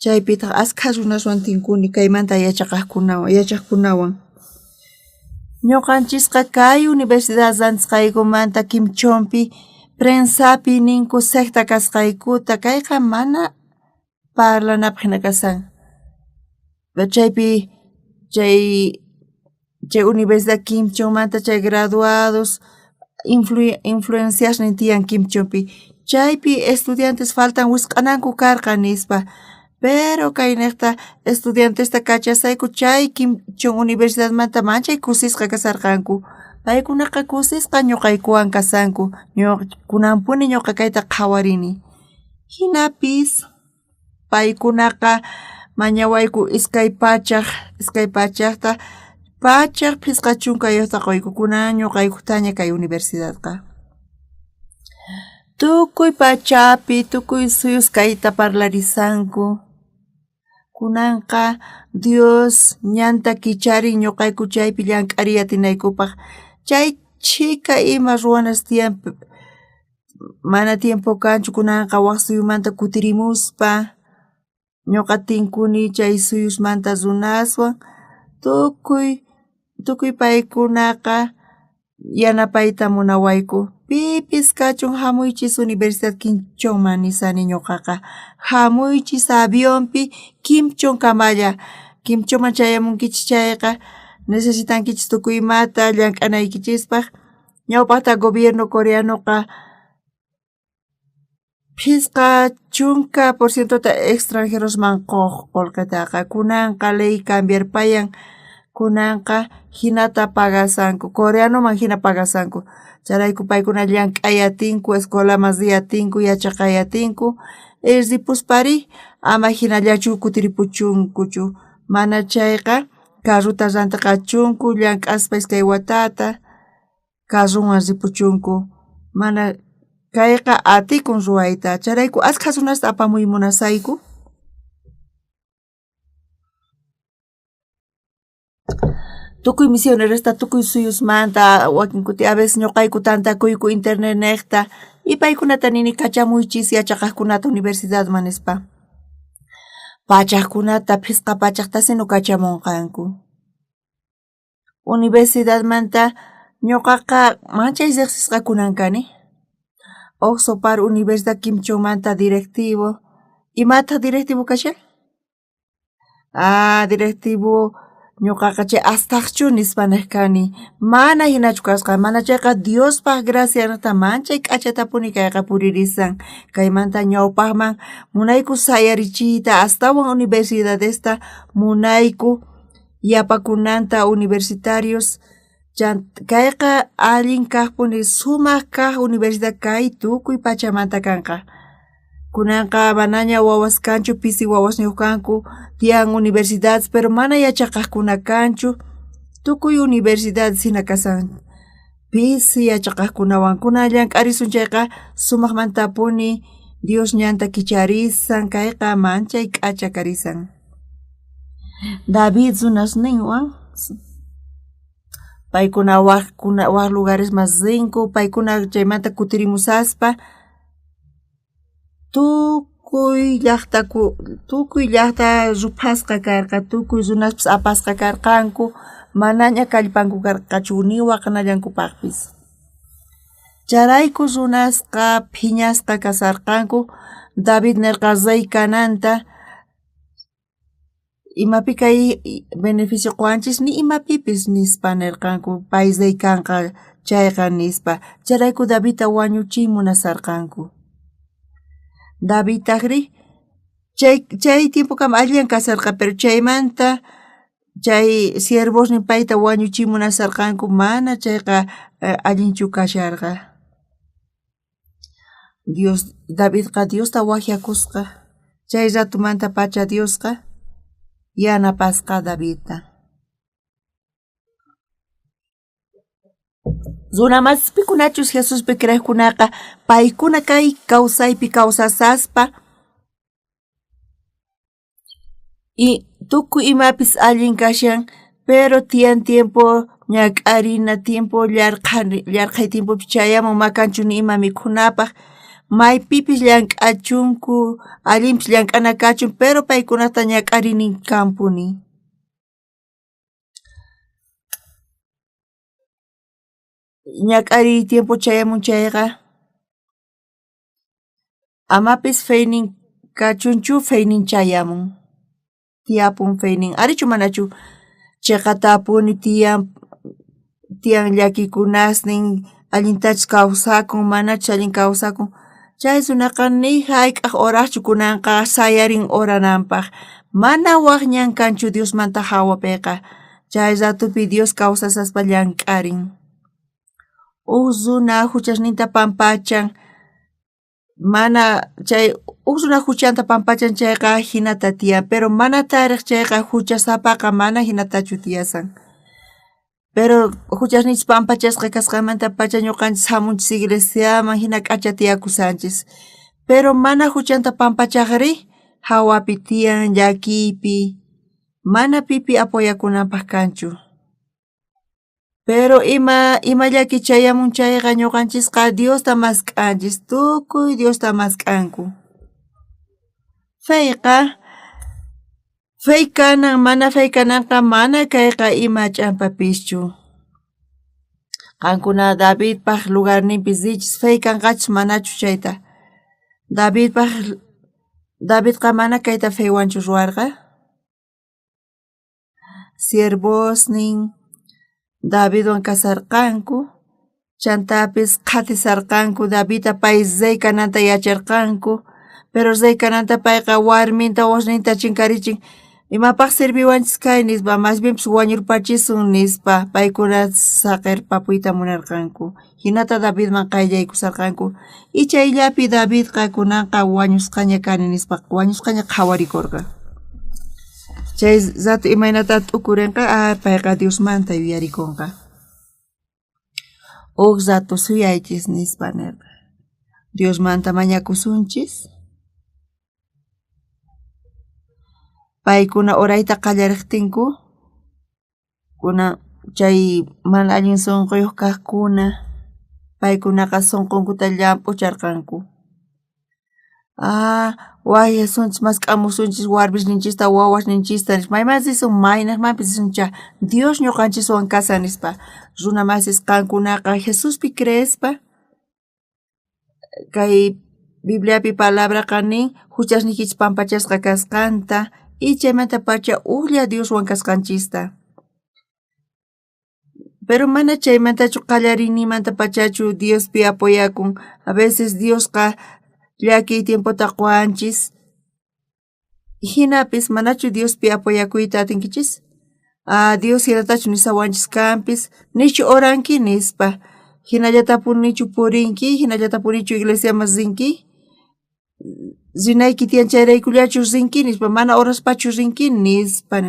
chaypitaq askha runaswan tinkuni kaymanta yachaqkunawan ñuqanchisqa kay universidad rantisqaykumanta Kimchonpi prensapi ninku secta kasqaykuta kayqa mana parlanapaq hina kasan chaypi chay universidad Kimchonmanta chay graduados influenciasnin tiyan Kimchonpi chaypi estudiantes faltan wisq'ananku karqa nispa pero kay niqta estudiantesta kachasayku chay Kimchon universidadmanta manchay kusisqa kasarqanku paykunaqa kusisqa ñuqaykuwan kasanku kunanpuni ñuqa kayta qhawarini hinapis paykunaqa mañawayku iskay pachaqta Pachak pisqa chunqayuqta qoykukuna ñuqaykutaña kay universidadqa. Tukuy pachapi, tukuy suyus kayta parlarisanku. Kunanqa Dios ñanta kicharin ñuqayku chaypi llank'ari atinaykupaq. Chay chika ima ruwanas tiyan mana tiempo kanchu kunanqa waq suyumanta kutirimuspa. Ñuqa tinkuni chay suyusmanta runaswan tukuy paykunaqa yanapayta munawayku. Pipis kachun hamuychis Universidad Kinchonman nisani ñuqaqa. Hamuychis avionpi Kimchonkamalla. Kimchonman chayamunkichis chayqa necesitankichis tukuy imata llank'anaykichispaq. Ñawpaqta gobierno coreanoqa pisqa chunka porcientota extranjerosman qolqataqa. Kunanqa ley cambiarpayan. Kunanqa hinata pagasanku. Coreanoman hina pagasanku. Charayku paykuna llank'ayatinku, escuelaman riyatinku, yachaqayatinku. Ripuspari ama hinallachu kutiripuchunkuchu. Mana chayqa carruta rantiqachunku, llank'aspa iskay watata, carruwan ripuchunku. Mana kayqa atikun ruwayta. Charayku ashkha runasta apamuy munasayku. Tukuy misionerista, tukuy suyusmanta, wakin kuti a veces ñuqayku tantakuyku internet niqta, y paykunata nini kachamuychis yachaqaqkunata universidadman nispa. Pachaqkunata pisqa pachaqtasinu kachamunqanku. Universidadmanta ñuqaqa manchay riqsisqa kunankani. Oxo par Universidad Kimchonmanta directivo. Imata directivo kashan? Directivo ñuqaqa chay astaqchu nispa niqkani. Mana hinachu kasqa, mana chayqa Diospaq gracianata manchay k'achatapuni kayqa puririsan. Kaymanta ñawpaqman munayku sayarichiyta astawan universidadesta munayku yapakunanta universitarios. Kayqa allin kaqpuni sumaq kaq universidad kay tukuy pachamanta kanqa. Kunanqa manaña wawas kanchu, pisi wawas ñuqanku tiyan universidades, pero mana yachaqaqkuna kanchu. Tukuy universidades hina kasan. Pisi yachaqaqkunawan kuna llank'arisun chayqa sumaqmantapuni Dios ñanta kicharisan, kayqa manchay k'acha karisan. David runasninwan paykuna waq lugares mas rinku, paykuna chaymanta kutirimusaspa tukuy llaqta rupasqa karqa, tukuy runaspis apasqa karqanku, manaña kallpanku karqachu ni waqanallankupaqpis. Charayku runasqa phiñasqa kasarqanku, David nirqa rey kananta, imapi kay beneficio quwanchis ni imapipis nispa nirqanku, pay rey kanqa chayqa nispa. Charayku Davidta wañuchiy munasarqanku. David taqri chay tiempokama alliyan kasarqa, pero chaymanta chay siervosnin payta wañuchiy munasarqanku, mana chayqa allinchu kasharqa. Davidqa Diosta waqyakusqa. Chay ratumanta pacha Diosqa yanapasqa Davidta. Runamaspikunachus Jesuspi creqkunaqa paykuna kay kawsaypi kawsasaspa y tukuy imapis allin kashan, pero tiyan tiempo ñak'arina tiempo llarqay tiempopi chayamun makanchu ni ima mikhunapaq, maypipis llank'achunku, allinpis llank'ana kachun, pero paykunata ñak'arinin kampuni. Ñak'ari tiempo chayamun chayqa amapis feynin kachunchu, feynin chayamun. Tiyapun feynin, arichu manachu chayqa tapuni tiyan llakikunasnin allintachus kawsakun, manachus allin kawsakun. Chay runaqa ni hayk'aq horaqchu kunanqa sayarin horananpaq. Mana waqñan kanchu Diosmanta hawapayqa. Chay ratupi Dios kawsasaspa llank'arin. Runa huchasninta pampachan, mana chay runa huchanta pampachan chayqa hinata tiyan, pero mana tariq chayqa huchasapaqa mana hinatachu tiyasan. Pero huchasnich pampachasqa kasqamanta pacha ñuqanchis hamunchis iglesiaman hina k'achatiyakusanchis. Pero mana huchanta pampachaqri hawapi tiyan llakipi mana pipi apoyakunanpaq kanchu. Pero ima llaki chayamun chayqa ñuqanchisqa Diosta mask'anchis, tukuy Diosta mask'anku. Fey kanan mana fey kananqa mana kayqa ima ch'ampapischu. Qankuna Davidpaq lugarninpis dichis fey kanqachus manachu chayta. Davidqa mana kayta feywanchu ruwarqa. Siervosnin Davidwan kasarqanku, chantapis qatisarqanku Davidta pay zay kananta yacharqanku, pero zay kananta payqa warminta wawasninta chinkarichin imapaq sirviwanchis kay nispa, más bien wañurpachisun nispa paykuna saqirpapuyta munarqanku. Hinata Davidman qayllaykusarqanku y chayllapi Davidqa kunanqa wañusqaña kani nispa wañusqaña qhawarikurqa. Chay zatu imaynata t'ukurinqa payqa Diosmanta yuyarikunqa. Huk zatu suyaychis nispa nirqa. Diosmanta mañakusunchis. Paykuna orayta qallariqtinku, kuna chay mana allin sunquyuq kaqkuna, paykunaqa sunqunkuta llampucharqanku. Wayasunchis mask'amusunchis warmisninchista wawasninchista nispa maymas disun maynaqmanpis disuncha Dios ñuqanchiswan kasa nispa runa masis qankunaqa Jesuspi creespa kay Bibliapi palabraqa nin huchasnikichis pampachasqa kasqanta y chaymanta pacha uqlla Dioswan kasqanchista. Pero mana chaymantachu qallarinimanta pachachu Diospi apoyakun. A veces Diosqa llaki tiempota quwanchis. Hinapis manachu Diospi apoyakuyta atinkichis. Dios hinatachu nisawanchis kanpis, nichu oranki nispa. Hinallatapun nichu purinki, hinallatapun nichu iglesiaman rinki. Rinayki tiyan chayraykullachu rinki nispa, mana oraspachu rinki nispa.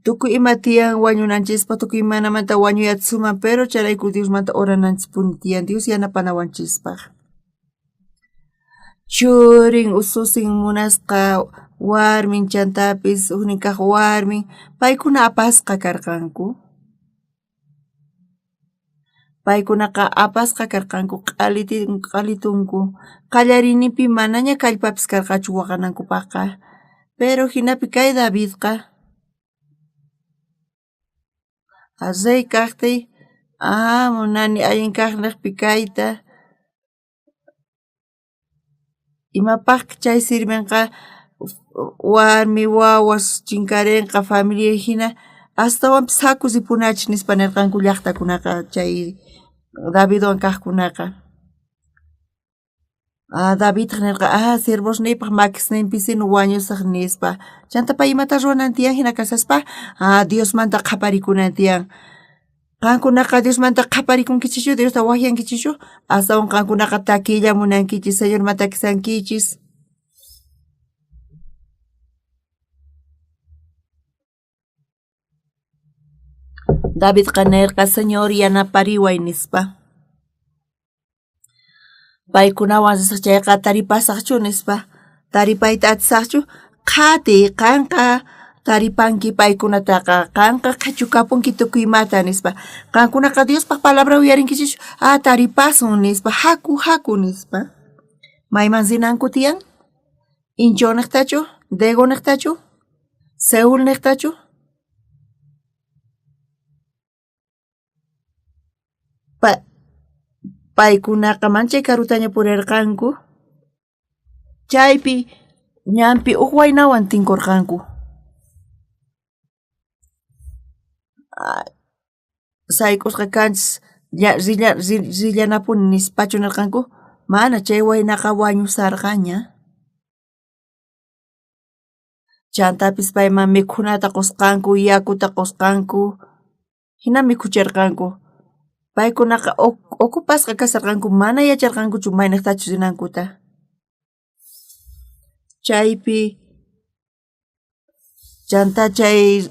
Tukuy ima tiyan wañunanchispa, tukuy imanamanta wañuyatsuman, pero charayku Diosmanta orananchispuni tiyan Dios yanapanawanchispaq. Churin ususin munasqa warmin chantapis huknin kaq warmin paykuna apasqa karqanku. Paykunaqa apasqa karqanku qhalitunku qallarinipi manaña kallpapis karqachu waqanankupaqqa. Pero hinapi kay Davidqa azay kaqtay munani allin kaqniqpi kayta imapaq chay sirvenqa warmi wawas chinkarinqa familia hina astawanpis hakusipunachis nispa nirqanku llaqtakunaqa chay Davidwan kaqkunaqa. Davidqa nirqa sirvosniypaq makisninpis sinu wañusaq nispa. Chantapay imata ruwanan tiyan hina kasaspa Diosmanta qhaparikunan tiyan. Qankunaqa Diosmanta qhaparikunkichis, Diosta waqyankichis, astawan qankunaqa takillamunankichis, Señormanta kisankichis. Davidqa nirqa Señor yanapariway nispa. Paykunawan chayqa taripasaqchu nispa. Taripayta atisaqchu qhati qanqa taripanki paykunataqa qanqa qhachukapunki tukuymata nispa. Qankunaqa Diospaq palabra uyarinkichis taripasun nispa, haku nispa. Mayman zinanku tiyan? Incho niqtachu? Dego niqtachu? Seul niqtachu? Paykunaqa manchay karutaña purirqanku. Chaypi ñampi huk waynawan tinkurqanku. Sayk'usqa kanchis rillanapuni nispachu nirqanku. Mana chay waynaqa wañusarqaña. Chantapis payman mikhunata qusqanku, yakuta qusqanku. Hina mikhuchirqanku. Paykunaqa okupasqa kasarqanku mana yacharqankuchu mayniqtachu rinankuta. Chaypi chanta chay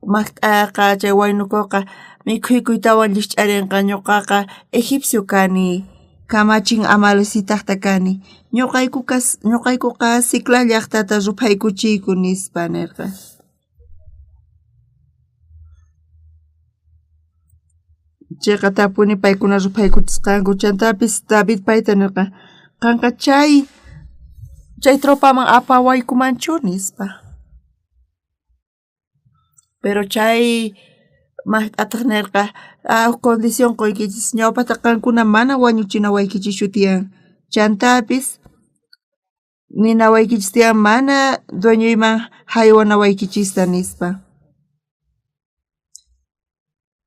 Maqt'aqa chay waynukuqa mikhuykutawan llich'arinqa ñuqaqa egipcio kani kamachin Amalesitaqta kani ñuqaykuqa Siclac llaqtata rupaykuchiyku nispa nirqa. Chayqa tapuni paykuna rupaykuchisqanku chantapis David payta nirqa qanqa chay tropaman apawaykumanchu nispa. Pero chay maqt'ataq nirqa condición quykichis ñawpata qankuna mana wañuchinawaykichis tiyan chantapis ninawaykichis tiyan mana dueñuyman haywanawaykichista nispa.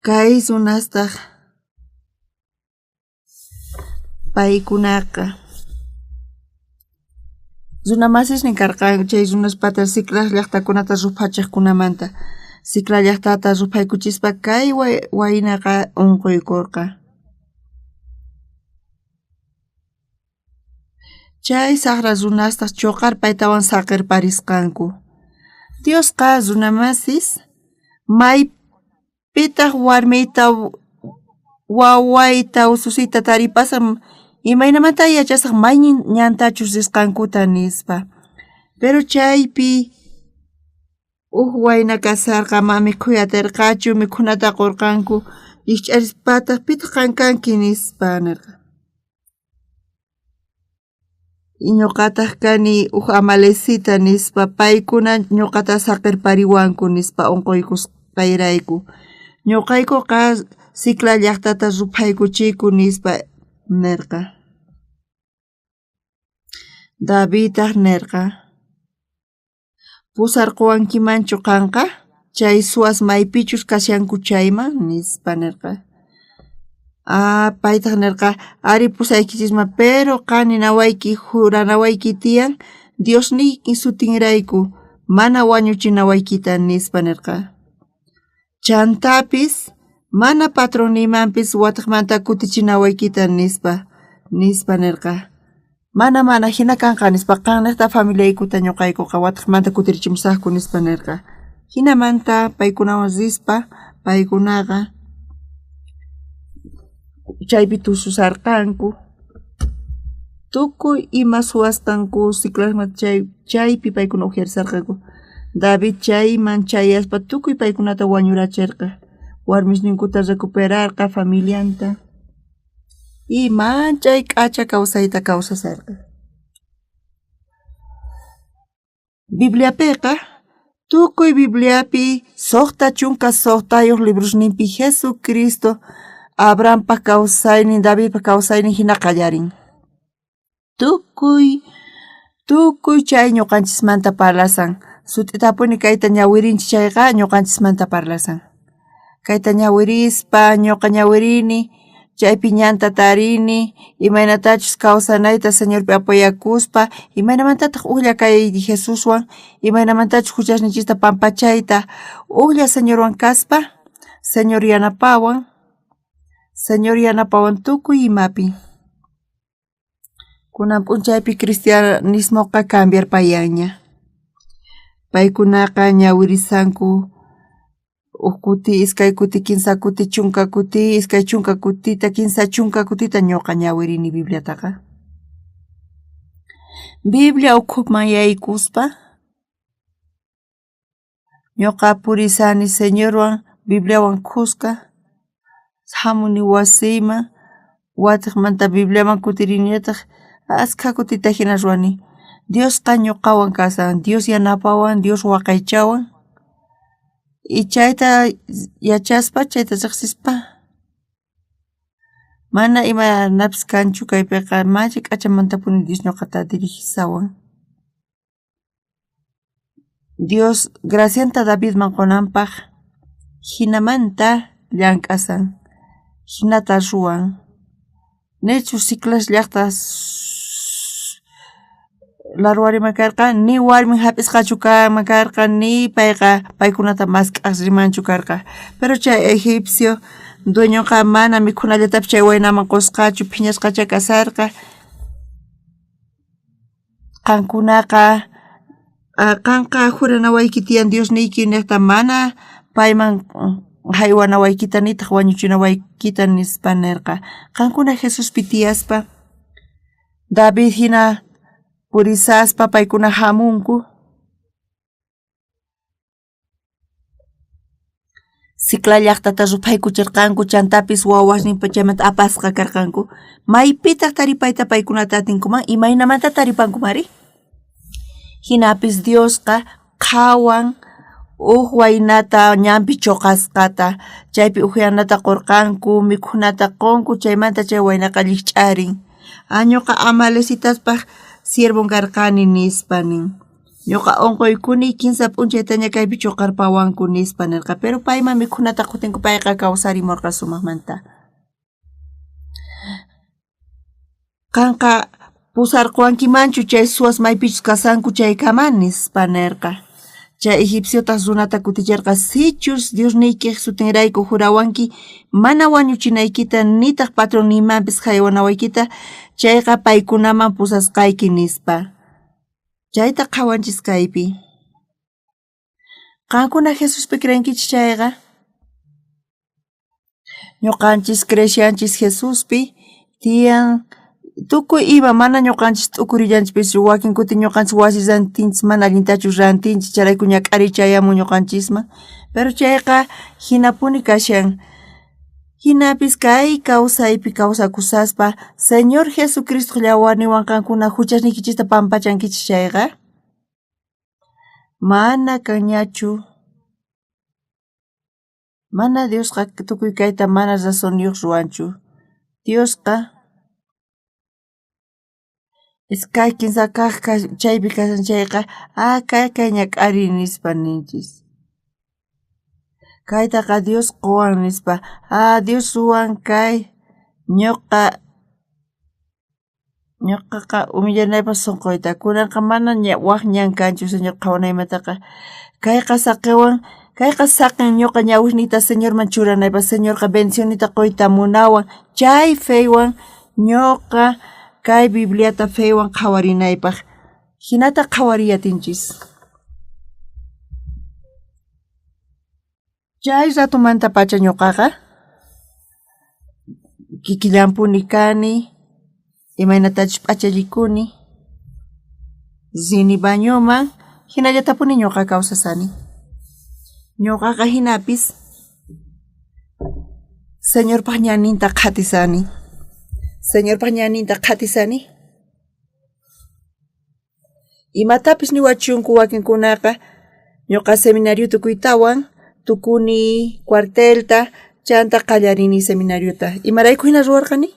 Kay runastaq paykunaqa runa masisnin karqan chay runaspata Siclac llaqtakunata rupachiqkunamanta Siclac llaqtata rupaykuchispa kay waynaqa unquykurqa. Chay saqra runastaq chuqar paytawan saqirparisqanku. Diosqa runamasis maypitaq warmita wawayta ususita taripasan imaynamanta yachasaq maynin ñantachus risqankuta nispa. Pero chaypi wayna kasarqa mamikhuy atirqachu mikhunata qurqanku llich'arispataq pitaq qankanki nispa nirqa. Ñuqataq kani Amalesita nispa paykuna ñuqata saqirpariwanku nispa unquykusqayrayku. Ñuqaykuqa Siclac llaqtata rupaykuchiyku nispa nirqa. Davidtaq nirqa pusarquwankimanchu qanqa chay suwas maypichus kasyanku chayman nispa nirqa. Paytaq nirqa ari pusaykichisma pero qan ninawayki juranawayki tiyan Diosniyki sutinrayku mana wañuchinawaykita nispa nirqa. Chantapis mana patronniymanpis wataqmanta kutichinawayta nispa nirqa. Mana hina kanqa nispa qanniqta familiaykuta ñuqaykuqa wataqmanta kutirichimusaqku nispa nirqa. Hinamanta paykunawan rispa paykunaqa chaypi tususarqanku. Tukuy ima suwasqanku Siclacman chaypi paykuna uyarisarqanku. David chayman chayaspa tukuy paykunata wañurachirqa. Warmisninkuta recuperarqa familianta. Y manchay k'acha kawsayta kawsasarqa. Bibliapiqa tukuy Bibliapi suqta chunka suqtayuq librosninpi Jesucristo Abrahampa kawsaynin Davidpa kawsaynin hina qallarin. Tukuy chay ñuqanchismanta parlasan. Sut'itapuni kayta ñawirinchik chayqa ñuqanchismanta parlasan. Kayta ñawirispa ñuqa ñawirini chaypi ñanta tarini imaynatachus kawsanayta Señorpi apoyakuspa imaynamantataq uqlla kay Jesuswan imaynamantachus huchasnichista pampachayta uqlla Señorwan kaspa Señor yanapawan tukuy imapi. Kunan p'unchaypi cristianismoqa cambiarpayanña. Paykunaqa ñawirisanku kuti, iskay kuti, kinsa kuti, chunka kuti, iskay chunka kutita, kinsa chunka kutita ñuqa ñawirini Bibliataqa. Biblia ukhuman yaykuspa ñuqa purisani Señorwan Bibliawan khusqa hamuni wasiyman wataqmanta Bibliaman kutiriniyataq askha kutita hina ruwani. Diosqa ñuqawan kasan, Dios yanapawan, Dios waqaychawan. Y chayta yachaspa, chayta riqsispa. Mana imanapis kanchu kaypiqa malli k'achamantapuni Dios ñuqata dirigisawan. Dios gracianta Davidman qunanpaq hinamanta llank'asan, hinata ruwan. Nechu Siclac llaqta larwariman karqa ni warmin hap'isqachu karqa ni paykunata mask'asrimanchu karqa. Pero chay egipcio dueñoqa mana mikhunallatapish chay waynaman qusqachu phiñasqacha kasarqa. Qankunaqa qanqa juranawayki tiyan Diosniyki niqta mana payman haywanawaykitan nitaq wañuchinawaykita nispa nirqa. Qankuna Jesus pitiyaspa David hina purisaspa paykuna hamunku Sicla llaqtata rupaykuchirqanku chantapis wawasninpa chaymanta apasqa karqanku. Maypitaq taripayta paykunata atinkuman imaynamanta taripanku mari? Hinapis Diosqa qhawan waynata ñampi choqasqata chaypi uhianata qurqanku mikhunata qunku chaymanta chay waynaqa llich'arin. Ñuqa amalesitaspaq siervon karqani nispa nin. Ñuqa unquykuni kinsa p'unchaytaña kaypi chuqarpawanku nispa nirqa pero payman mikhunata qutinku payqa kawsarimurqa sumaqmanta. Qanqa pusarquwankimanchu chay suwas maypichus kasanku chaykama nispa nirqa. Chay egipciotas runata kuticharqa sichus Diosniykiq sutinrayku jurawanki mana wañuchinaykita nitaq patrón nimanpis haywanawaykita chayqa paykunaman pusasqayki nispa. Chayta qhawanchis kaypi. Qankuna Jesuspi creenkichis chayqa? Ñuqanchis creeshanchis Jesuspi tiyan tukuy ima mana ñuqanchis t'ukurillanchis wakin kuti ñuqanchis wasi rantinchis mana allintachu rantinchis charayku ñak'arichayamun ñuqanchisman pero chayqa hinapuni kashan hinapis kay kawsaypi kawsakusaspa Señor Jesucristo llawarniwan qankuna huchasnikichista pampachankichis chayqa mana kanñachu mana Diosqa tukuy kayta mana razonyuq ruwanchu Diosqa kay kinsa kaq chaypi kasan chayqa kay ñak'ari nispa ninchis. Kaytaqa Dios quwan nispa Dios ruwan kay ñuqaqa umillanaypaq sunquyta kunanqa mana waq ñan kanchu Señor qhawanaymantaqa kayqa saqin ñuqa ñawisniyta Señorman churanaypaq Señorqa bendicionita quyta munawan chay feywan ñuqa kay Bibliata feywan qhawarinaypaq hinata qhawariyatinchis. Chay ratumanta pacha ñuqaqa kikillampuni kani imaynatachus p'achallikuni zini bañuman hinallatapuni ñuqa kawsasani. Ñuqaqa hinapis Señorpaq ñaninta qhatisani. Señorpaq ñaninta qhatisani. Imatapis niwachunku wakinkunaqa ñuqa seminario tukuytawan tukuni cuartelta chanta qallarini seminariota. Imarayku hina ruwarqani?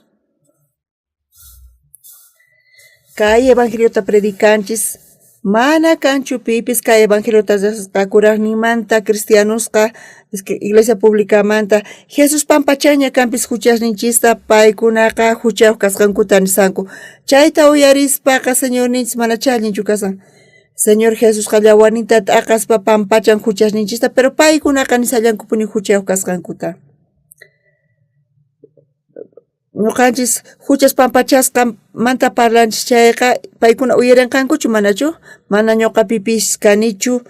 Kay evangeliota predicanchis mana kanchu pipis kay evangeliota kuraqninmanta cristianosqa iglesia publicamanta Jesus pampachaña kampis huchasninchista paykunaqa huchayuq kasqankuta nisanku. Chayta uyarispaqa Señorninchis mana challinchu kasan. Señor Jesus llawarninta t'aqaspa pampachan huchasninchista pero paykunaqa nisallankupuni huchayuq kasqankuta. Ñuqanchis huchas pampachasqa manta parlanchis chayqa paykuna uyarinqankuchu manachu? Mana ñuqa pipis kanichu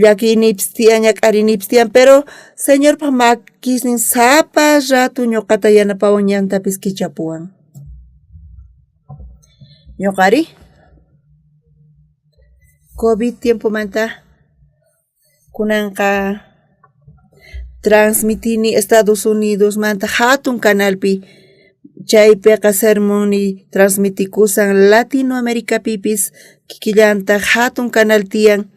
llakinipis tiyan ñak'arinipis tiyan pero Señorpaq makisnin sapa ratu ñuqata yanapawan ñantapis kichapuwan. Ñuqari COVID tiempomanta kunanqa transmitini Estados Unidos manta hatun canalpi chaypiqa sermoni transmitikusan Latinoamérica pipis kikillanta hatun canal tiyan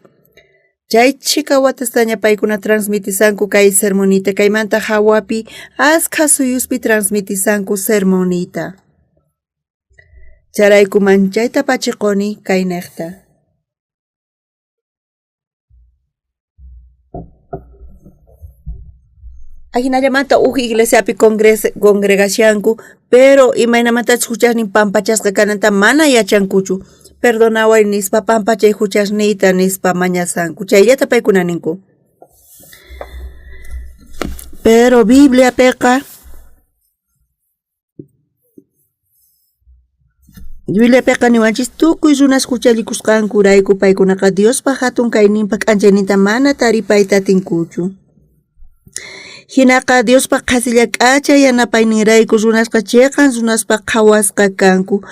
chay chika watastaña paykuna transmitisanku kay sermonita kaymanta hawapi askha suyuspi transmitisanku sermonita charaykuman chayta pachiquni kay niqta. Ahinallamanta iglesiapi congregacionku pero imaynamantachus huchasnin pampachasqa kananta mana yachankuchu perdonaway nispa pampachay huchasniyta nispa mañasanku chayllata paykuna ninku. Pero Bibliapiqa niwanchis tukuy runas huchallikusqankurayku paykunaqa Diospa hatun kayninpa k'anchayninta mana taripayta atinkuchu. Hinaqa Diospa qhasilla k'acha yanapayninrayku runasqa chiqan runaspa qhawasqa kanku.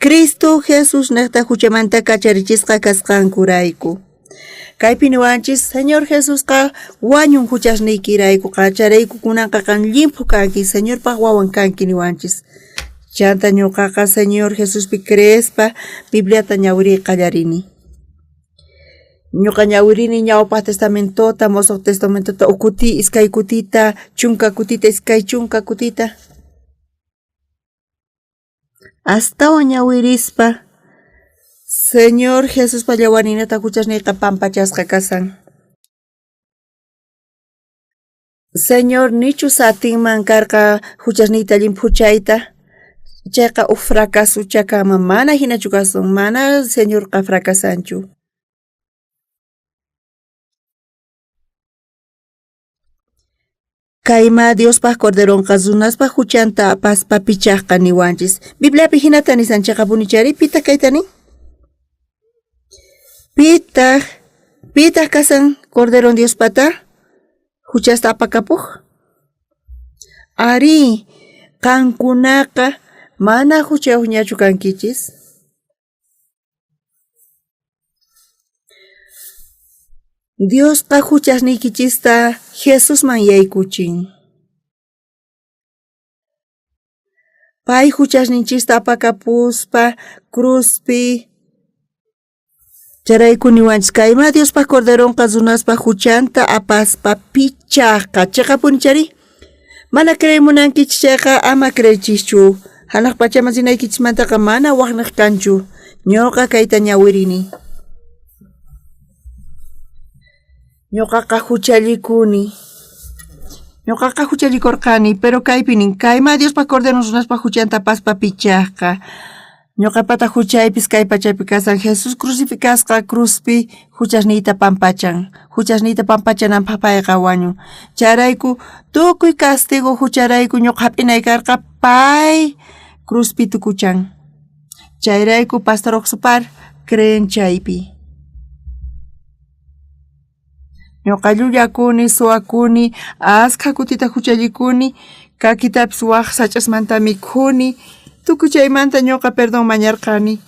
Cristo Jesús naqta huchamanta kacharichisqa kasqankurayku. Kaypi niwanchis Señor Jesusqa wañun huchasniykirayku qacharayku kunanqa kan limpu kanki Señorpaq wawan kanki niwanchis. Chanta ñuqaqa Señor Jesuspi creespa Bibliata ñawiri qallarini. Ñuqa ñawirini ñawpaq testamentota, mosoq testamentota ukuti iskay kutita, chunka kutita iskay chunka kutita. Astawan ñawirispa Señor Jesuspa llawaninata huchasniyqa pampachasqa kasan. Señor nichu satinman karqa huchasniyta limpuchayta. Chayqa fracaso chakama mana hinachu kasun, mana Señorqa fracasanchu. Kayma Diospaq corderonqa runaspa huchanta apaspa pichaqqa niwanchis. Bibliapi hinata nisanchaqa punichari pita kaytani? Pitaq kasan corderon Diospata huchasta apakapuq? Ari, qankunaqa mana huchayuqñachu kankichis? Diosqa huchasniykichista Jesusman yaykuchin. Pay huchasninchista apakapuspa cruzpi charayku niwanchis kayma Diospaq corderonqa runaspa huchanta apaspa pichaqqa chayqa punichari mana creemunankichis chayqa ama creechischu. Hanaq pachaman sinaykichismantaqa mana waqnaq kanchu. Ñuqa kayta ñawirini. Ñuqaqa huchallikurqani, pero kaypinin kayma Diospa corderon runaspa huchanta apaspa pichaqqa. Ñuqapata huchaypis kay pachapi kasan Jesús crucificasqa cruzpi huchasniyta pampachan. Huchasniyta pampachananpaq payqa wañun. Charayku tukuy castigo hucharayku ñuqa hap'inay karqa pay cruzpi tukuchan. Chayrayku Pastor Oxupar creen chaypi. Ñuqa llulakuni, suwakuni, askha kutita huchallikuni, kakitapis waq sach'asmanta mikhuni, tukuy chaymanta ñuqa perdón mañarqani.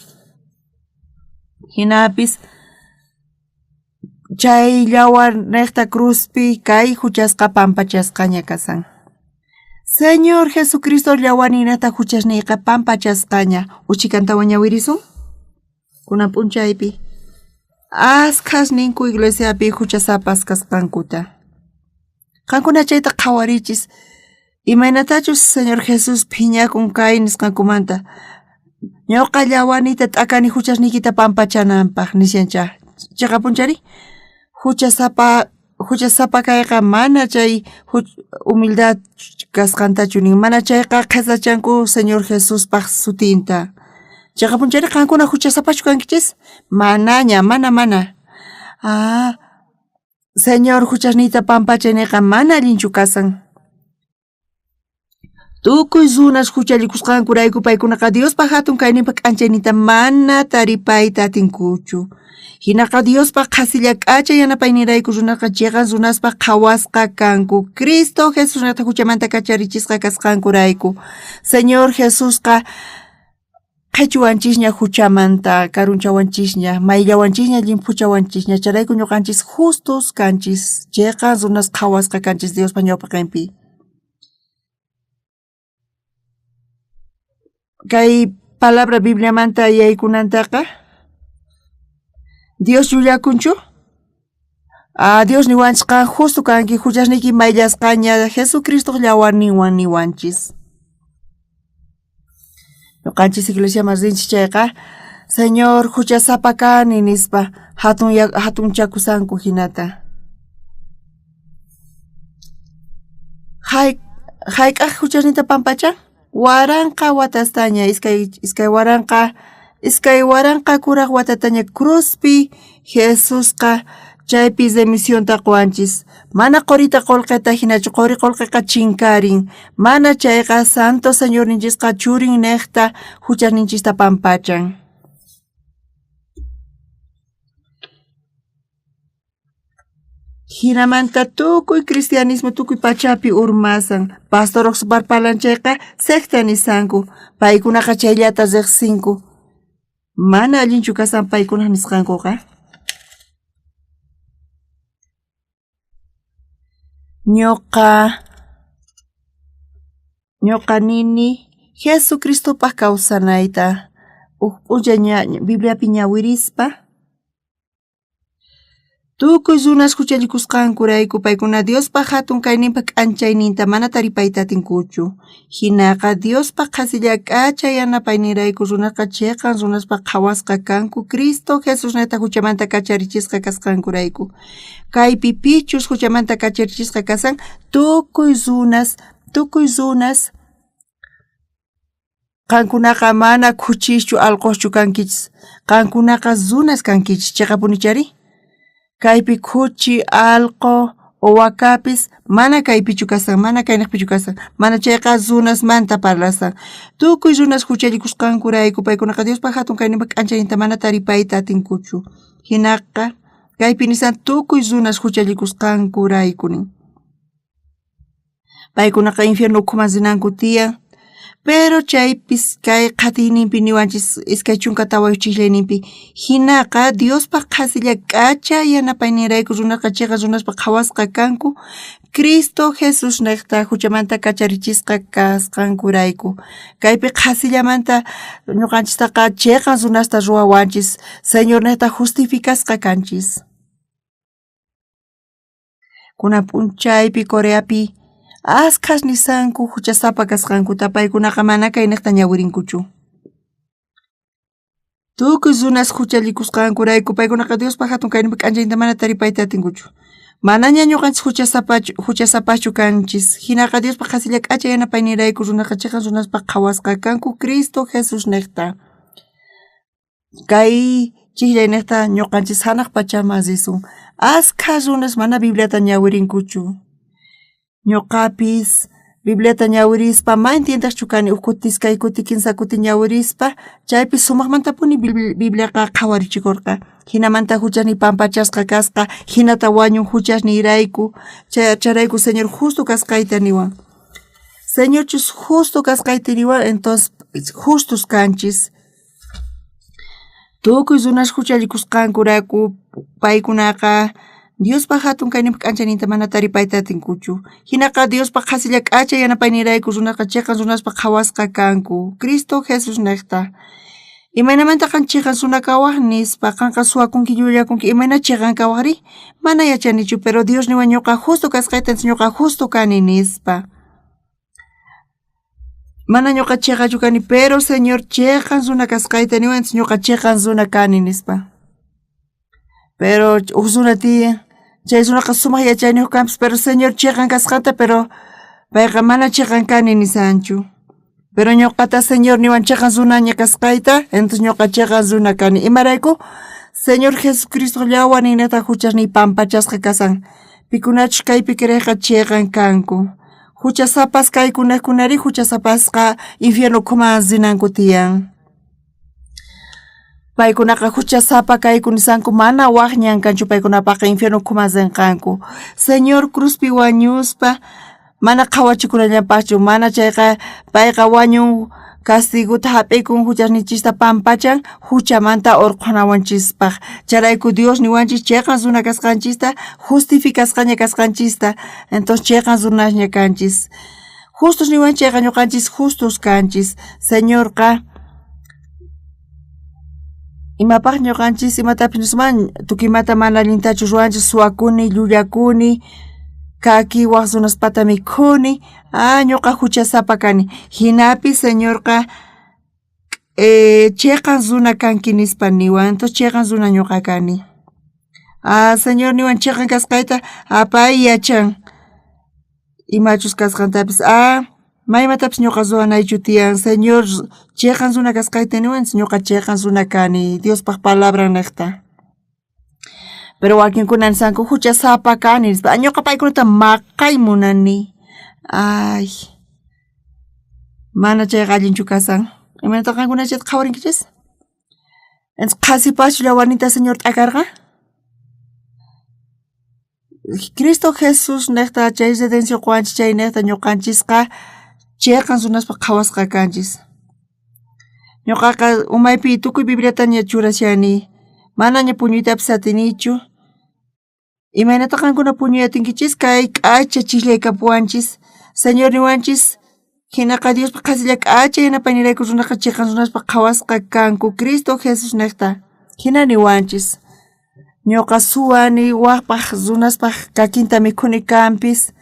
Hinapis chay llawar niqta cruzpi kay huchasqa pampachasqaña kasan. Señor Jesucristo llawaninata huchasniyqa pampachasqaña. Uchikantawan ñawirisun? Kunan p'unchaypi. Askhas ninku iglesiapi huchasapas kasqankuta. Qankuna chayta qhawarichis. Imaynatachus Señor Jesús phiñakun kay nisqankumanta. Ñuqa llawanita t'akani huchasniykita pampachananpaq nisyancha. Chayqa punchari? Huchasapa kayqa mana chay humildad kasqantachu nin mana chayqa qhesachanku Señor Jesuspaq sutinta. Chayqa punchari qankuna huchasapachu kankichis? Manaña, mana. Señor huchasniyta pampachayniqa mana allinchu kasan. Tukuy runas huchallikusqankurayku paykunaqa Diospa hatun kayninpa k'anchaynita mana taripayta atinkuchu. Hinaqa Diospa qhasilla k'acha yanapaynirayku runaqa chiqan runaspa qhawasqa kanku. Cristo Jesús nata huchamanta kacharichisqa kasqankurayku. Señor Jesusqa qhichwanchisña huchamanta karunchawanchisña, mayllawanchisña limpuchawanchisña. Charayku ñuqanchis justos kanchis. Chiqan runas qhawasqa kanchis Diospa ñawpa qinpi. Kay palabra Bibliamanta yaykunantaqa Dios yullakunchu? Dios niwanchqa justo kanki huchasniyki mayllasqaña Jesucristo llawarninwan niwanchis. Ñuqanchis iglesiaman rinchis chayqa Señor huchasapa kani nispa hatun chakusanku hinata. Hayk'aq huchasniyta pampachan? Waranqa watastaña iskay waranqa kuraq watataña cruzpi Jesusqa chaypi demisionta quwanchis. Mana qurita qolqeta hinachu quri qolqiqa chinkarin. Mana chayqa Santo Señor ninchisqa churin niqta huchasninchista pampachan. Hinamanta tukuy cristianismo tukuy pachapi urmasan. Pastor oxparpalanchayqa secta nisanku. Paykunaqa chayllata riqsinku. Mana allinchu kasan paykuna nisqankuqa. Ñoqa nini Jesucristopaq kawsanayta p'uncha Bibliapi ñawirispa tukuy runas huchallikusqankurayku paykuna Diospaq hatun kayninpa k'anchayninta mana taripayta atinkuchu. Hinaqa Diospaq qasilla k'acha yanapaynirayku runaqa chiqan runaspa qhawasqa kanku Cristo Jesusnata huchamanta kacharichisqa kasqankurayku. Kaypi pichus huchamanta kacharichisqa kasan tukuy runas qankunaqa mana kuchischu alquschu kankichis. Qankunaqa runas kankichis chayqa punichari. Kaypi kuchi, alqo, owakapis mana kaypichu kasan, mana kaynaqpichu kasan. Mana chayqa runas manta parlasan. Tukuy runas huchallikusqankurayku paykunaqa Diospaq hatun kayninpa k'anchayninta mana taripayta atinkuchu. Hinaqa kaypi nisan tukuy runas huchallikusqankuraykuni. Paykunaqa infierno ukhuman rinanku tiyan. Pero chaypis kay qhatiyninpi niwanchis iskay chunka tawayuchiklayninpi hinaqa Diospaq qhasilla k'acha yanapaynirayku runaqa chayqa runaspa qhawasqa kanku Cristo Jesus niqta huchamanta kacharichisqa kasqankurayku. Kaypi qhasillamanta ñuqanchistaqa chayqa runasta ruwawanchis Señor niqta justificasqa kanchis. Kunan p'unchaypi Coreapi askhas nisanku huchasapa kasqankuta paykunaqa mana kaynaqta ñawirinkuchu. Tukuy runas huchallikusqankurayku paykunaqa Diospaq hatun kayninpa k'anchayninta mana taripayta atinkuchu. Manaña ñuqanchis huchasapachu kanchis. Hinaqa Diospaq qasilla k'acha yanapaynirayku runaqa chiqan runaspa qhawasqa kanku Cristo Jesus niqta. Kay chikllay niqta ñuqanchis hanaq pachama risun. Askha runas mana Bibliata ñawirinkuchu. Ñuqapis Bibliata ñawirispa ma entiendaqchu kani ukuti iskay kuti kinsa kuti ñawirispa chaypi sumaqmantapuni Bibliaqa qhawarichikurqa. Hinamanta huchasni pampachasqa kasqa hinata wañun huchasnirayku charayku Señor justo kasqayta niwan. Señorchus justo kasqayta niwan entonces justos kanchis. Tukuy runas huchallikusqankurayku paykunaqa Diospaq hatun kayninpa k'anchayninta mana taripayta atinkuchu. Hinaqa Diospaq qhasilla k'acha yanapaynirayku runaqa chiqan runaspa qhawasqa kanku Cristo Jesus niqta. Imaynamanta qan chiqan sunakawaq nispa qanqa suwakunki llullakunki imayna chiqan kawaqri mana yachanichu pero Dios niwan ñuqa justo kasqayta ñuqa justo kani nispa. Mana ñuqa chiqachu kani pero Señor chiqan runa kasqayta niwan ñuqa chiqan runa kani nispa. Pero usuna tiyan chay runaqa sumaq yachayniq kanpis pero Señor chiqan kasqanta pero payqa mana chiqan kani nisanchu. Pero ñuqata Señor niwan chiqan runaña kasqayta entonces ñuqa chiqan runa kani. Imarayku Señor Jesucristo llawan ninata huchasni pampachasqa kasan. Pikunachu kaypi kriqqa chiqan kanku. Huchasapas kaykunaykunari huchasapasqa infierno ukhuman rinanku tiyan. Paykunaqa huchasapa kayku nisanku mana waqñan kanchu paykunapaqa infierno ukhuman rinqanku. Señor cruzpi wañuspa mana qhawachikunallapaqchu mana chayqa payqa wañun castiguta hap'ikun huchasnichista pampachan huchamanta urqanawanchispaq. Charayku Dios niwanchis chiqan runa kasqanchista justificasqaña kasqanchista entonces chiqan runaña kanchis. Justos niwan chayqa ñuqanchis justos kanchis. Señorqa imapaq ñuqanchis imatapis nisman tukimata mana allintachu ruwanchis suwakuni llullakuni kaki waq runaspata mikhuni ñuqa huchasapa kani. Hinapi Señorqa chiqan runa kanki nispa niwan entonces chiqan runa ñuqa kani. Señor niwan chiqan kasqayta pay yachan imachus kasqantapis maymatapis ñuqa ruwanaychu tiyan Señor chiqan runa kasqayta niwan ñuqa chiqan runa kani Diospaq palabra niqta. Pero wakinkuna nisanku huchasapa kani nispa ñuqa paykunata maqay munani. Mana chayqa allinchu kasan. Imanata qankunachayta qhawarinkichis? Entonces qhasipachu llawarnita Señor t'akarqa? Cristo Jesús necta chay redencio cuanchis chay necta ñuqanchisqa chayqa runaspa qhawasqa kanchis. Ñuqaqa umaypi tukuy Bibliata ña churashani. Mana ña puñuytapis atinichu. Imaynata qankuna puñuyatinkichis kay k'acha chishlaykapuwanchis. Señor niwanchis hinaqa Diospa qasilla k'acha yanapaynirayku runaqa chayqa runaspa qhawasqa kanku Cristo Jesús necta. Hina niwanchis. Ñuqa suwani waqpaq runaspaq kakinta mikhuni kanpis.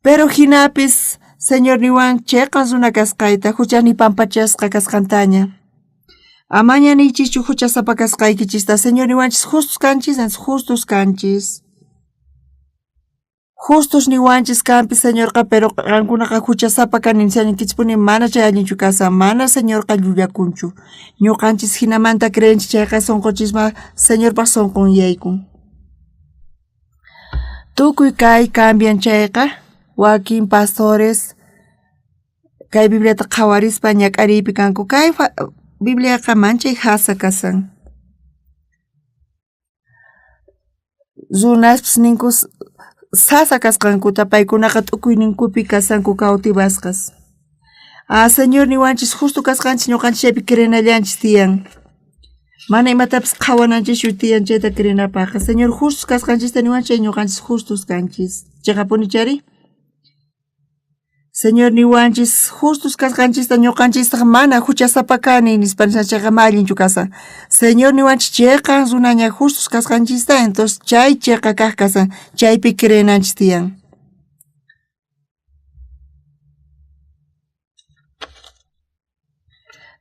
Pero hinapis Señor niwan chayqa runa kasqayta huchani pampachasqa kasqantaña. Amaña niychischu huchasapa kasqaykichista Señor niwanchis justos kanchis antes justos kanchis. Justos niwanchis kanpis Señorqa pero qankunaqa huchasapa kaninchañankichpuni mana chay allinchu kasa mana Señorqa llullakunchu. Ñuqanchis hinamanta creenchis chayqa sunqochisma Señorpa sunqunyayku. Tukuy kay cambian chayqa wakin pastores kay Bibliata qhawarispa ñak'ariypi kanku kay Bibliaqa manchay hasa kasan. Runaspas ninku sasa kasqankuta paykunaqa t'ukuyninkupi kasanku kawtibasqas. Señor niwanchis justo kasqanchis ñuqanchis chaypi krenallanchis tiyan. Mana imatapis qhawananchis tiyan chayta krenapaqqa. Señor justos kasqanchista niwanchis ñuqanchis justos kanchis. Chayqapuni chari? Señor niwanchis justos kasqanchista ñuqanchista mana huchasapa kani nispanisqa chayqa ma allinchu kasa. Señor niwanchis chayqa runaña justos kasqanchista entonces chay chayqa kaq kasan chaypi krenanchis tiyan.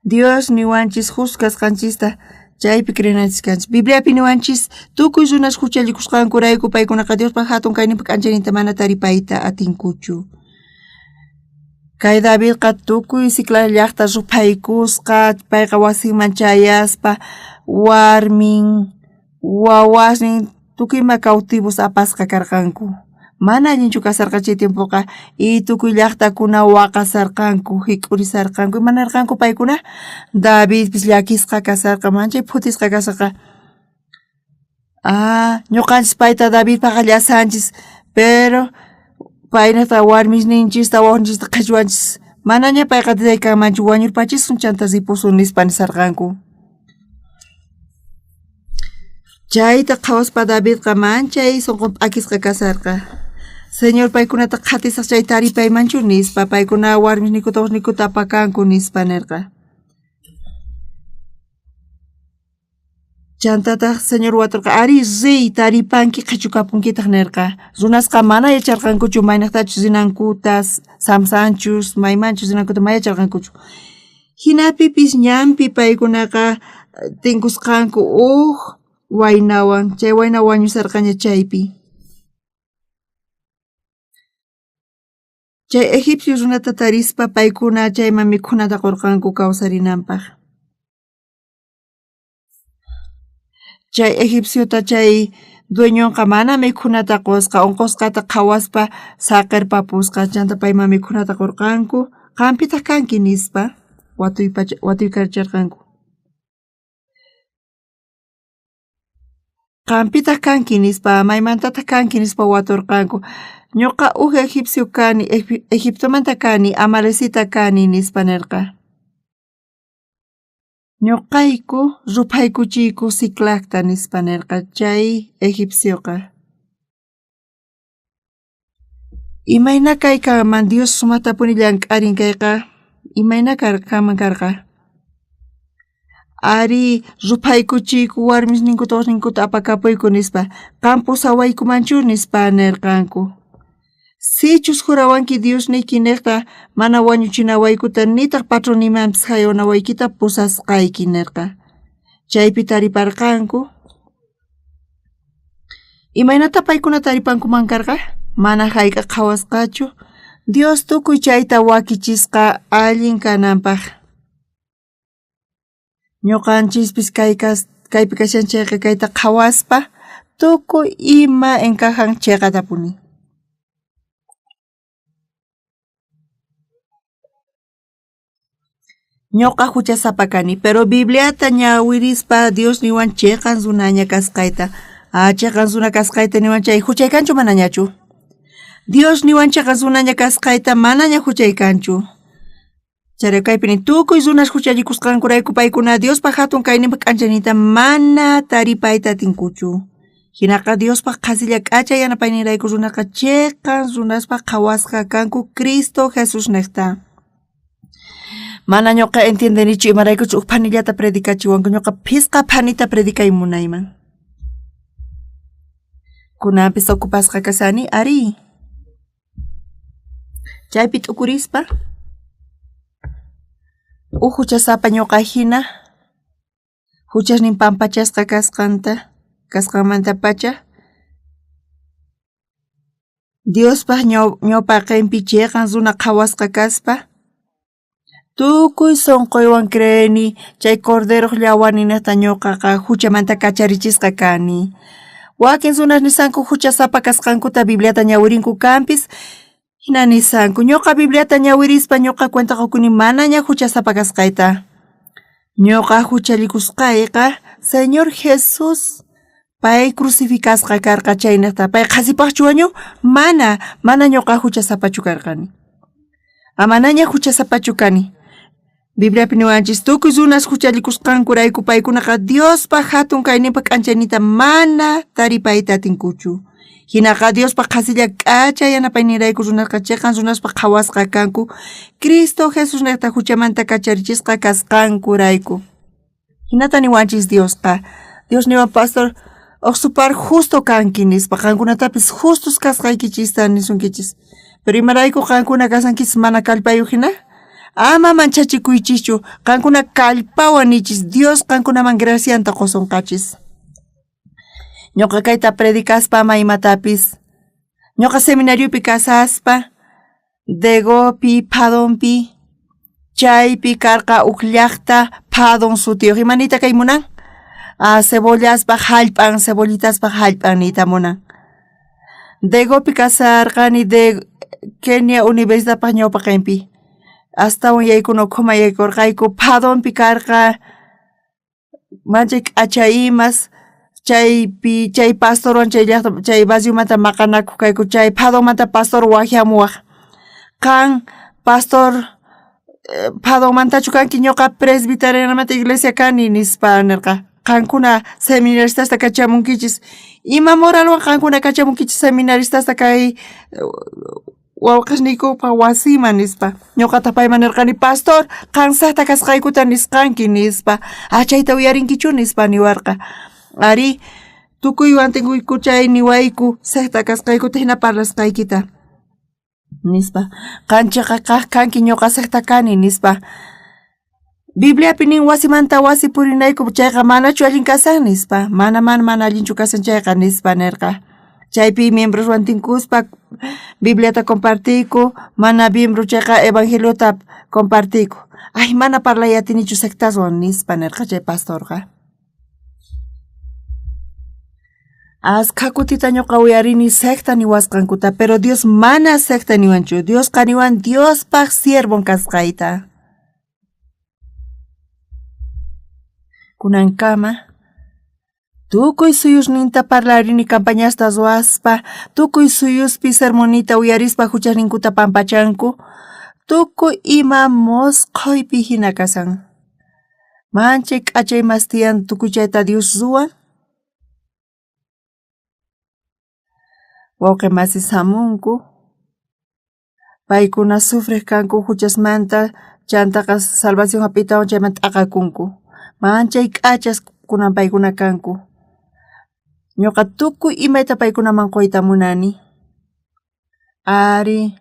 Dios niwanchis justos kasqanchista chaypi krenanchis kanchis. Bibliapi niwanchis tukuy runas huchallikusqankurayku paykunaqa Diospa hatun kayninpa k'anchayninta mana taripayta atinkuchu. Kay Davidqa tukuy Siclag llaqta rupaykusqa payqa wasinman chayaspa warmin wawasnin tukuyma cautivos apasqa karqanku. Mana allinchu kasarqa chay tiempoqa y tukuy llaqtakuna waqasarqanku hik'urisarqanku imanarqanku paykuna Davidpis llakisqa kasarqa manchay phutisqa kasarqa. Ñuqanchis payta Davidpaqa llasanchis pero paynata warmisninchista wawqinchista qhachwanchis manaña payqa tiyaykanmanchu wañurpachis chanta ripusun nispa nisarqanku. Chayta qhawaspa Davidqa manchay sunqun p'akisqa kasarqa. Señor paykunata qhatisaq chay taripaymanchu nispa paykuna warmisnikuta wawqinikuta apakanku nispa nirqa. Chantataq Señor waturqa ari riy taripanki qhachukapunkitaq nirqa. Runasqa mana yacharqankuchu maynaqtachus rinankutas samsanchus maymanchus rinankuta ma yacharqankuchu. Hinapipis ñanpi paykunaqa tinkusqanku waynawan chay wayna wañusarqaña chaypi. Chay egipcio runata tarispa paykuna chayman mikhunata qurqanku kawsarinanpaq. Chay egipciota chay dueñonqa mana mikhunata qusqa unqusqata qhawaspa saqirpapusqa chanta payman mikhunata qurqanku qampitaq kanki nispa watuykarcharqanku. Qampitaq kanki nispa maymantataq kanki nispa waturqanku. Ñuqa egipcio kani Egiptomanta kani Amalecita kani nispa nirqa. Ñuqayku rupaykuchiyku Siclagta nispa nirqa chay egipcioqa. Imayna kaykaman Dios sumatapuni llank'arin kayqa imayna kaman karqa. Ari rupaykuchiyku warmisninkuta wawqinkuta apakapuyku nispa qampu sawaykumanchu nispa nirqanku. Sichus jurawanki Diosniyki niqta mana wañuchinawaykuta nitaq patronimanpis hayawnawaykita pusasqayki nirqa. Chaypi tariparqanku. Imaynata paykuna taripankuman karqa mana hayqa qhawasqachu. Dios tukuy chayta wakichisqa allin kananpaq. Ñuqanchispis kaypi kashanchayqa kayta qhawaspa tukuy ima encajan chayqatapuni. Ñuqa huchasapa kani, pero Bibliata ñawirispa Dios niwan chayqa runaña kasqayta Chayqa zuna kasqayta niwanchay huchaykanchu manañachu. Dios niwanchaqa zunaña kasqayta manaña huchaykanchu. Chayra kaypini tukuy zunas huchallikusqankurayku paykuna Diospa hatun kayninpa k'anchanita mana taripayta atinkuchu. Hinaqa Diospa qasilla k'acha yanapayninrayku runaqa chiqan runaspa qhawasqa kanku Cristo Jesus niqta. Mana ñuqa entiendenichu imaraykuchu phanillata predikachiwanku ñuqa phisqa phanita predikay munayman. Kunanpis ocupasqa kasani ari. Chaypi t'ukurispa huchasapa ñuqa hina huchasnin pampachasqa kasqanmanta pacha Diospa ñawpa qinpi chiqan runa qhawasqa kaspa tukuy sunquywan creeni chay cordero llawani niqta ñuqaqa huchamanta kacharichisqa kani. Wakin runas nisanku huchasapa kasqankuta Bibliata ñawirinku kanpis hina nisanku ñuqa Bibliata ñawirispa ñuqa cuenta hukuni manaña huchasapa kasqayta. Ñuqa huchallikusqayqa Señor Jesús pay crucificasqa karqa chay niqta pay qhasipaqchu wañu mana ñuqa huchasapachu karqani. Amanaña huchasapachu kani. Biblia niwanchis tukuy runas huchallikusqankurayku paykunaqa Diospa hatun kayninpa k'anchanita mana taripayta atinkuchu. Hinaqa Diospa qasilla k'acha yanapayninrayku runasqa chiqan runaspa qhawasqa kanku Cristo Jesus niqta huchamanta kacharichisqa kasqankurayku. Hinata niwanchis Diosqa Dios niwan pastor oqsupar justo kanki nispa qankunatapis justos kasqaykichista nisunkichis. Pero imarayku qankuna kasankis mana kallpayuq hina? Ama manchachikuychischu qankuna kallpawan nichis Dios qankunaman gracianta qosunqachis. Ñuqa kayta predikaspa ama imatapis ñuqa seminariopi kasaspa Degopi Padonpi chaypi karqa uk llaqta Padon sutiyuq imanita kay munan cebollaspa hallp'an cebollitaspa hallp'an nita munan. Degopi kasarqani de Kenia Universidadpa ñawpa qinpi. Astawan yaykuna ukhuma yaykurqayku Padonpi karqa manchay k'achaymas chaypi chay pastorwan chay llaqta chay basiumanta maqanakuq kayku chay Padonmanta pastor waqhamuwaq kan pastor Padonmantachu kanki ñuqa presbiterianamanta iglesia kani nispa nirqa qankuna seminaristasta kachamunkichis ima moralwan qankuna kachamunkichis seminaristasta kay wawqasniykupa wasiman nispa ñuqata payman nirqani pastor qansaqta kasqaykuta nisqanki nispa chayta uyarinkichu nispa niwarqa ari tukuywan tinkuyku chay niwayku saqta kasqaykuta hina parlasqaykita nispa qanchaqa kanki ñuqa saqta kani nispa Biblia pinin wasimanta wasi purinayku chayqa manachu allin kasan nispa mana allinchu kasan chayqa nispa nirqa chaypi miembros wantinkuspa Bibliata compartiyku mana miembro chayqa evangeliota compartiyku mana parlayatinichu sectaswan nispa nirqa chay pastorqa Asqa kutita ñuqa uyarini secta niwasqankuta pero Dios mana secta niwanchu Diosqa niwan Diospaq siervon kasqayta kunankama tukuy suyusninta parlarini campañasta ruaspa tukuy suyuspi sermonita uyarispa huchasninkuta pampachanku tukuy ima mosqoypi hina kasan manchay k'achaymas tiyan tukuy chayta Dios ruwan wawqi masis hamunku paykuna sufriq kanku huchasmanta chantaqa salvación hapitawan chaymanta t'aqakunku manchay k'achas kunan paykuna kanku ñuqa tukuy imayta paykunaman qoyta munani ari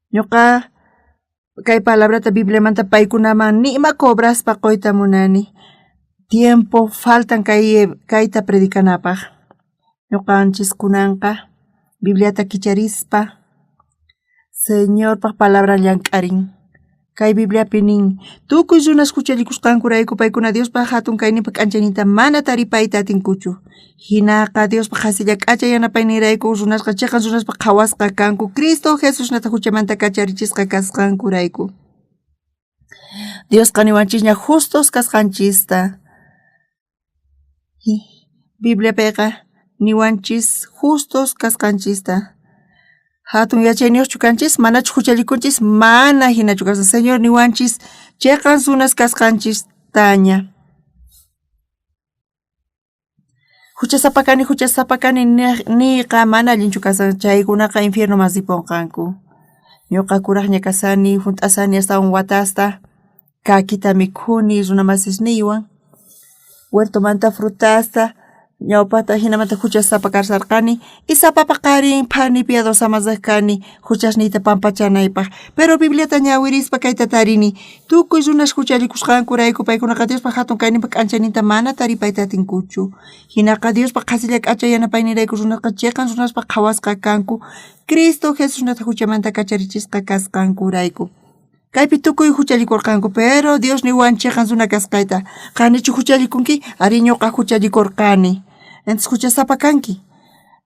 ñuqa kay palabrata Bibliamanta paykunaman nima cobraspa qoyta munani tiempo faltan kayta predikanapaq ñuqanchis kunanqa Bibliata kicharispa Señorpaq palabra llank'arin kay Bibliapi nin tukuy runas huchallikusqankurayku paykuna Diospaq hatun kayninpa k'anchanita mana taripayta atinkuchu hinaqa Diospaq qasilla k'acha yanapaynirayku runasqa chiqan runaspa qhawasqa kanku Cristo Jesus nata huchamanta kacharichisqa kasqankurayku Diosqa niwanchisña justos kasqanchista Biblia peka niwanchis justos kaskanchista. Hatun yachayniyoq chukanchis manachu huchalikunchis mana hinachu kasqa Señor niwanchis chayqa sunas kasqanchis taña. Huchasapakani niqa mana allinchu kasqa chaykunaqa infierno masipunqanku. Ñuqa kuraqña kasani hunt'asani astawan watasta kakita mikhuni runa masisniywan huertomanta frutasta ñawpata hinamanta huchasapa karsarqani y sapapa qarin phanipi adosamazaq kani huchasniyta pampachanaypaq pero Bibliata ñawirispa kayta tarini tukuy runash huchalikusqankurayku paykunaqa Diospa hatun kayninpa k'anchayninta mana taripayta atinkuchu hinaqa Diospa qhasilla k'acha yanapaynirayku runaqa chayqan runaspa qhawasqa kanku Cristo Jesusnata huchamanta kacharichisqa kasqankurayku kaypi tukuy huchalikurqanku pero Dios niwanchayqan runa kasqayta qanichu huchalikunki ari ñuqa huchalikurqani entonces huchasapa kanki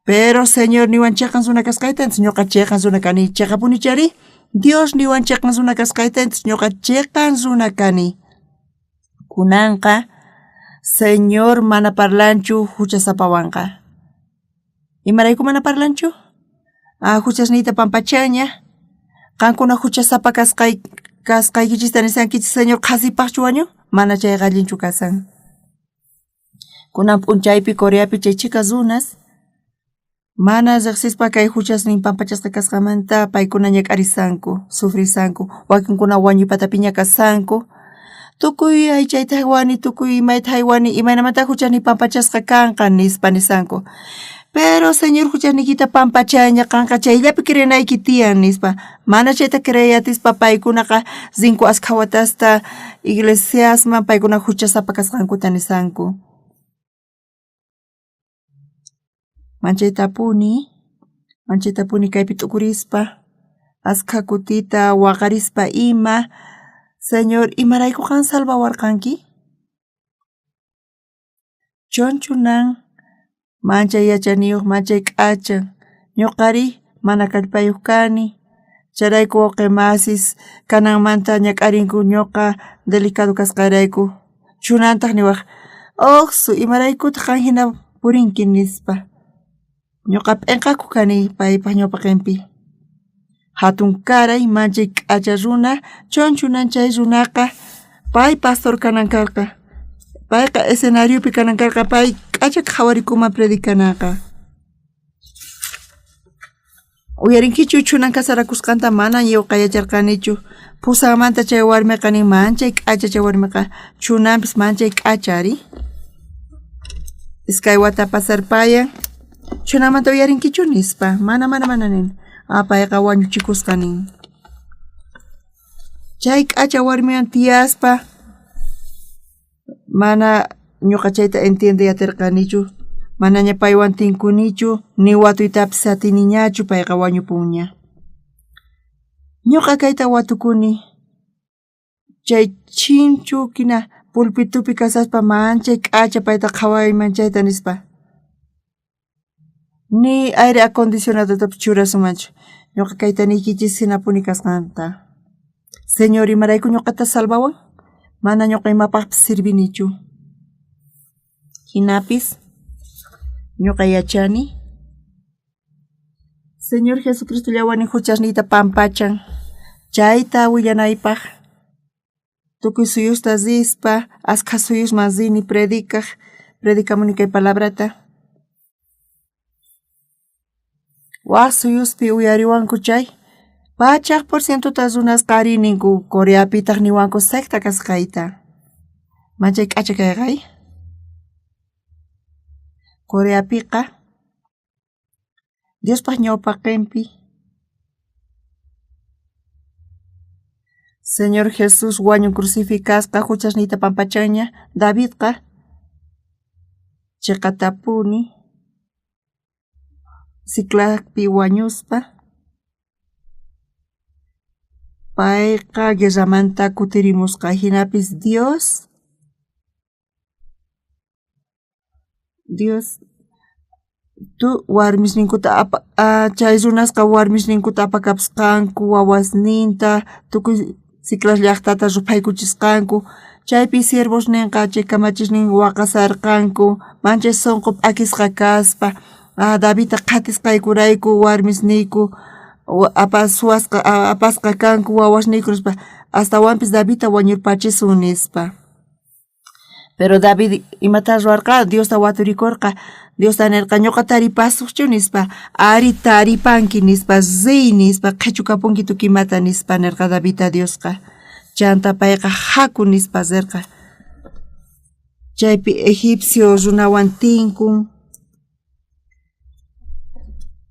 pero Señor niwanchayqan runa kasqayta entonces ñuqa chayqan runa kani chayqa punichari Dios niwanchayqan runa kasqayta entonces ñuqa chayqan runa kani kunanqa Señor mana parlanchu huchasapawanqa imarayku mana parlanchu huchasniyta pampachaña qankuna huchasapa kasqaykichista nisankichis Señor qhasipaqchu wañu mana chayqa allinchu kasan kunan p'unchaypi Coreapi chay chika runas mana riqsispa kay huchasnin pampachasqa kasqamanta paykuna ñak'arisanku sufrisanku wakinkuna wañuypatapi ñakasanku tukuy aychayta haywani tukuy imayta haywani imaynamanta huchasni pampachasqa kanqa nispa nisanku pero Señor huchasnikita pampachaña kanqa chayllapi creyanayki tiyan nispa mana chayta creyatispa paykunaqa rinku askha watasta iglesiasman paykuna huchasapa kasqankuta nisanku manchaytapuni kaypi tukurispa askha kutita waqarispa ima Señor imarayku qan salvawarqanki chonchunan manchay yachaniyuq manchay k'achan ñuqari mana kallpayuq kani charayku wawqimasis kananmanta ñak'arinku ñuqa delicado kasqarayku chunantaq niwaq oqsu imaraykutaq qan hina purinki nispa ñuqa p'inqaku kani paypaq ñawpaqinpi hatun karay manchay k'acha runa chonchunan chay runaqa pay pastor kanan karqa payqa escenariopi kanan karqa pay k'acha qhawarikuman predikanaqa uyarinkichu chunan kasarakusqanta mana ñawqa yacharqanichu pusamanta chay warmiqa nin manchay k'acha chay warmiqa chunanpis manchay k'achari iskay wata pasarpayan chunamanta uyarinkichu nispa mana nin payqa wañuchikusqa nin chay k'acha warmiwan tiyaspa mana ñuqa chayta entiende yatirqanichu manaña paywan tinkunichu ni watuytapis atiniñachu payqa wañupunña ñuqa kayta watukuni chay chinchu kina pulpitupi kasaspa manchay k'acha payta qhawayman chayta nispa ni aire acondicionadotapis churasumanchu ñuqa kayta niykichis hinapuni kasqanta Señor imarayku ñuqata salvawan mana ñuqa imapaqpis sirvinichu hinapis ñuqa yachani Señor Jesucristo llawani huchasniyta pampachan chayta willanaypaq tukuy suyusta rispa askha suyusman rini predikamuni kay palabrata waq suyuspi uyariwanku chay pachaq porcientuta runas qarininku Coreapitaq niwanku secta kasqayta manchay k'acha kayqay Coreapiqa Diospaq ñawpaqinpi Señor Jesús wañun crucificasqa huchasniyta pampachaña Davidqa chiqatapuni Siklakpi wañuspa payqa guerramanta kutirimusqa hinapis Dios tu warmisninkuta chay runasqa warmisninkuta apakapusqanku wawasninta tukuy Siclas llaqtata rupaykuchisqanku Chaypi siervos ninqa chay kamachishnin waqasarqanku manchay sonqo p'akisqa kaspa Davidta qhatisqaykurayku warmisniyku apasqa kanku wawasniyku nispa hastawanpis Davidta wañurpachisun nispa. Pero David imata ruarqa Diosta waturikurqa Diosta nirqa ñuqa taripasuqchu nispa ari taripanki nispa zey nispa qhichukapunki tukimata nispa nirqa Davidta Diosqa chanta payqa haku nispa zirqa chaypi egipcio runawan tinkun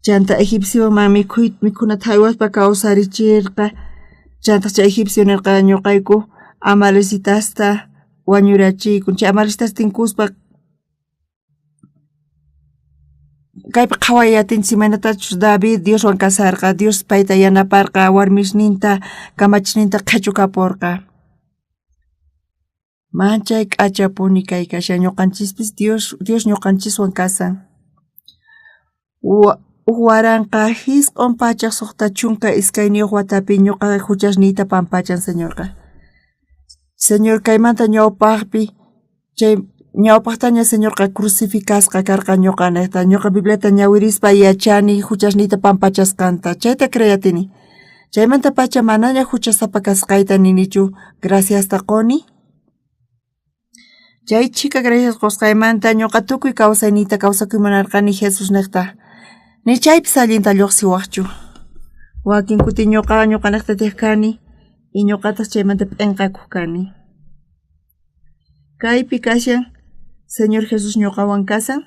chanta egipcio man mikhunata haywaspa kawsarichirqa chanta chay egipcio nirqa ñuqayku Amalesitasta wañurachikun chay Amalesitas tinkuspa kaypi qhawayatinchik imanatachus David Dioswan kasarqa Dios payta yanaparqa warmisninta kamachishninta qhichukapurqa manchay k'achapuni kay kasha ñuqanchispis Dios ñuqanchiswan kasan waranqa hisq'un pachaq suqta chunka iskayniyuq watapi ñuqa huchasniyta pampachan Señor kaymanta ñawpaqpi chay ñawpaqtaña Señorqa crucificasqa karqa ñuqa Bibliata ñawirispa yachani huchasniyta pampachasqanta chayta creatini chaymanta pacha manaña huchasapa kasqayta ninichu graciasta quni chay chika gracias qusqaymanta ñuqa tukuy kawsayniyta kawsakuymunarqani Jesús niqta ni chaypis allinta lluqsiwaqchu wakin kuti ñuqanaqta tiq kani y ñuqatas chaymanta p'inqakuq kani kaypi kashan Señor Jesús ñuqawan kasan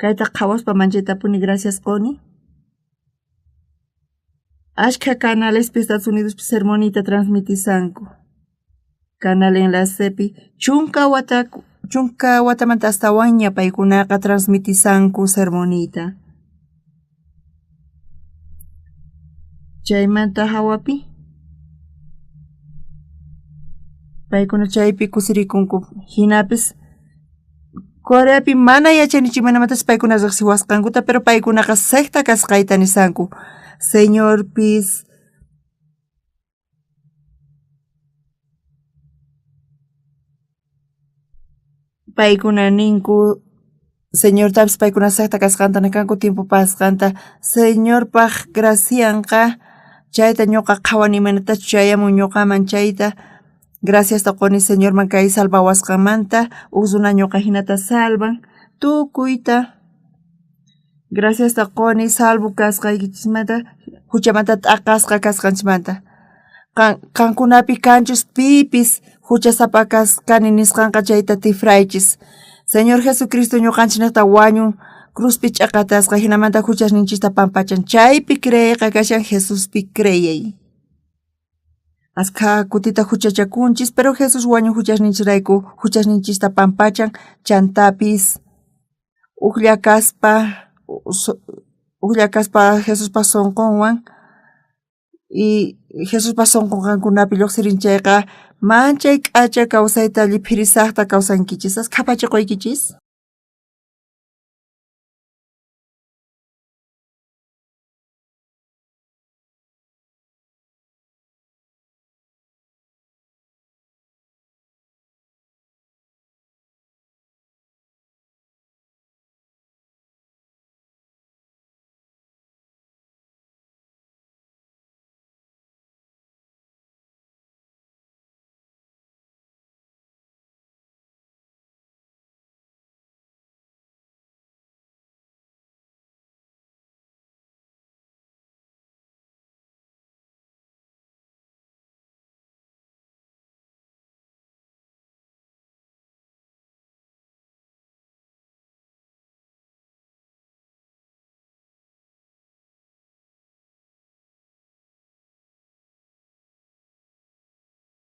kayta qhawaspa manchaytapuni gracias quni ashka canalespi Estados Unidospi sermonita transmitisanku canal enlacepi chunka watamanta astawanña paykunaqa transmitisanku sermonita chaymanta hawapi paykuna chaypi kusirikunku hinapis Koreapi mana yachanichik manamatas paykuna riqsiwasqankuta pero paykunaqa sekta kasqayta nisanku Señor pis paykuna ninku Señor tapis paykuna sekta kasqanta nikanku tiempo pasqanta Señor paq gracianqa chayta ñuqa qhawani imanatachu chayamun ñuqaman chayta gracias taqoni Señor man kay salvawasqamanta usuna ñuqa hinata salvan tukuyta gracias taqoni salvo kasqaykichismanta huchamanta t'aqasqa kasqanchimanta qankunapi kanchus pipis huchasapa kasqani nisqanqa chayta tifraychis Señor Jesucristo ñuqanchikta wañun cruzpi ch'aqatasqa hinamanta huchasninchista pampachan chaypi creyqa kashan Jesuspi creyay Aska kutita huchachakunchis, pero Jesús wañu huchasninchirayku huchasninchista pampachan chantapis uqllakaspa Jesús sonqonwan y Jesús sonqonqankunapi lluqsirinchayqa manchay k'acha kawsayta lliphirisaqta kawsankichis aska pacha qoykichis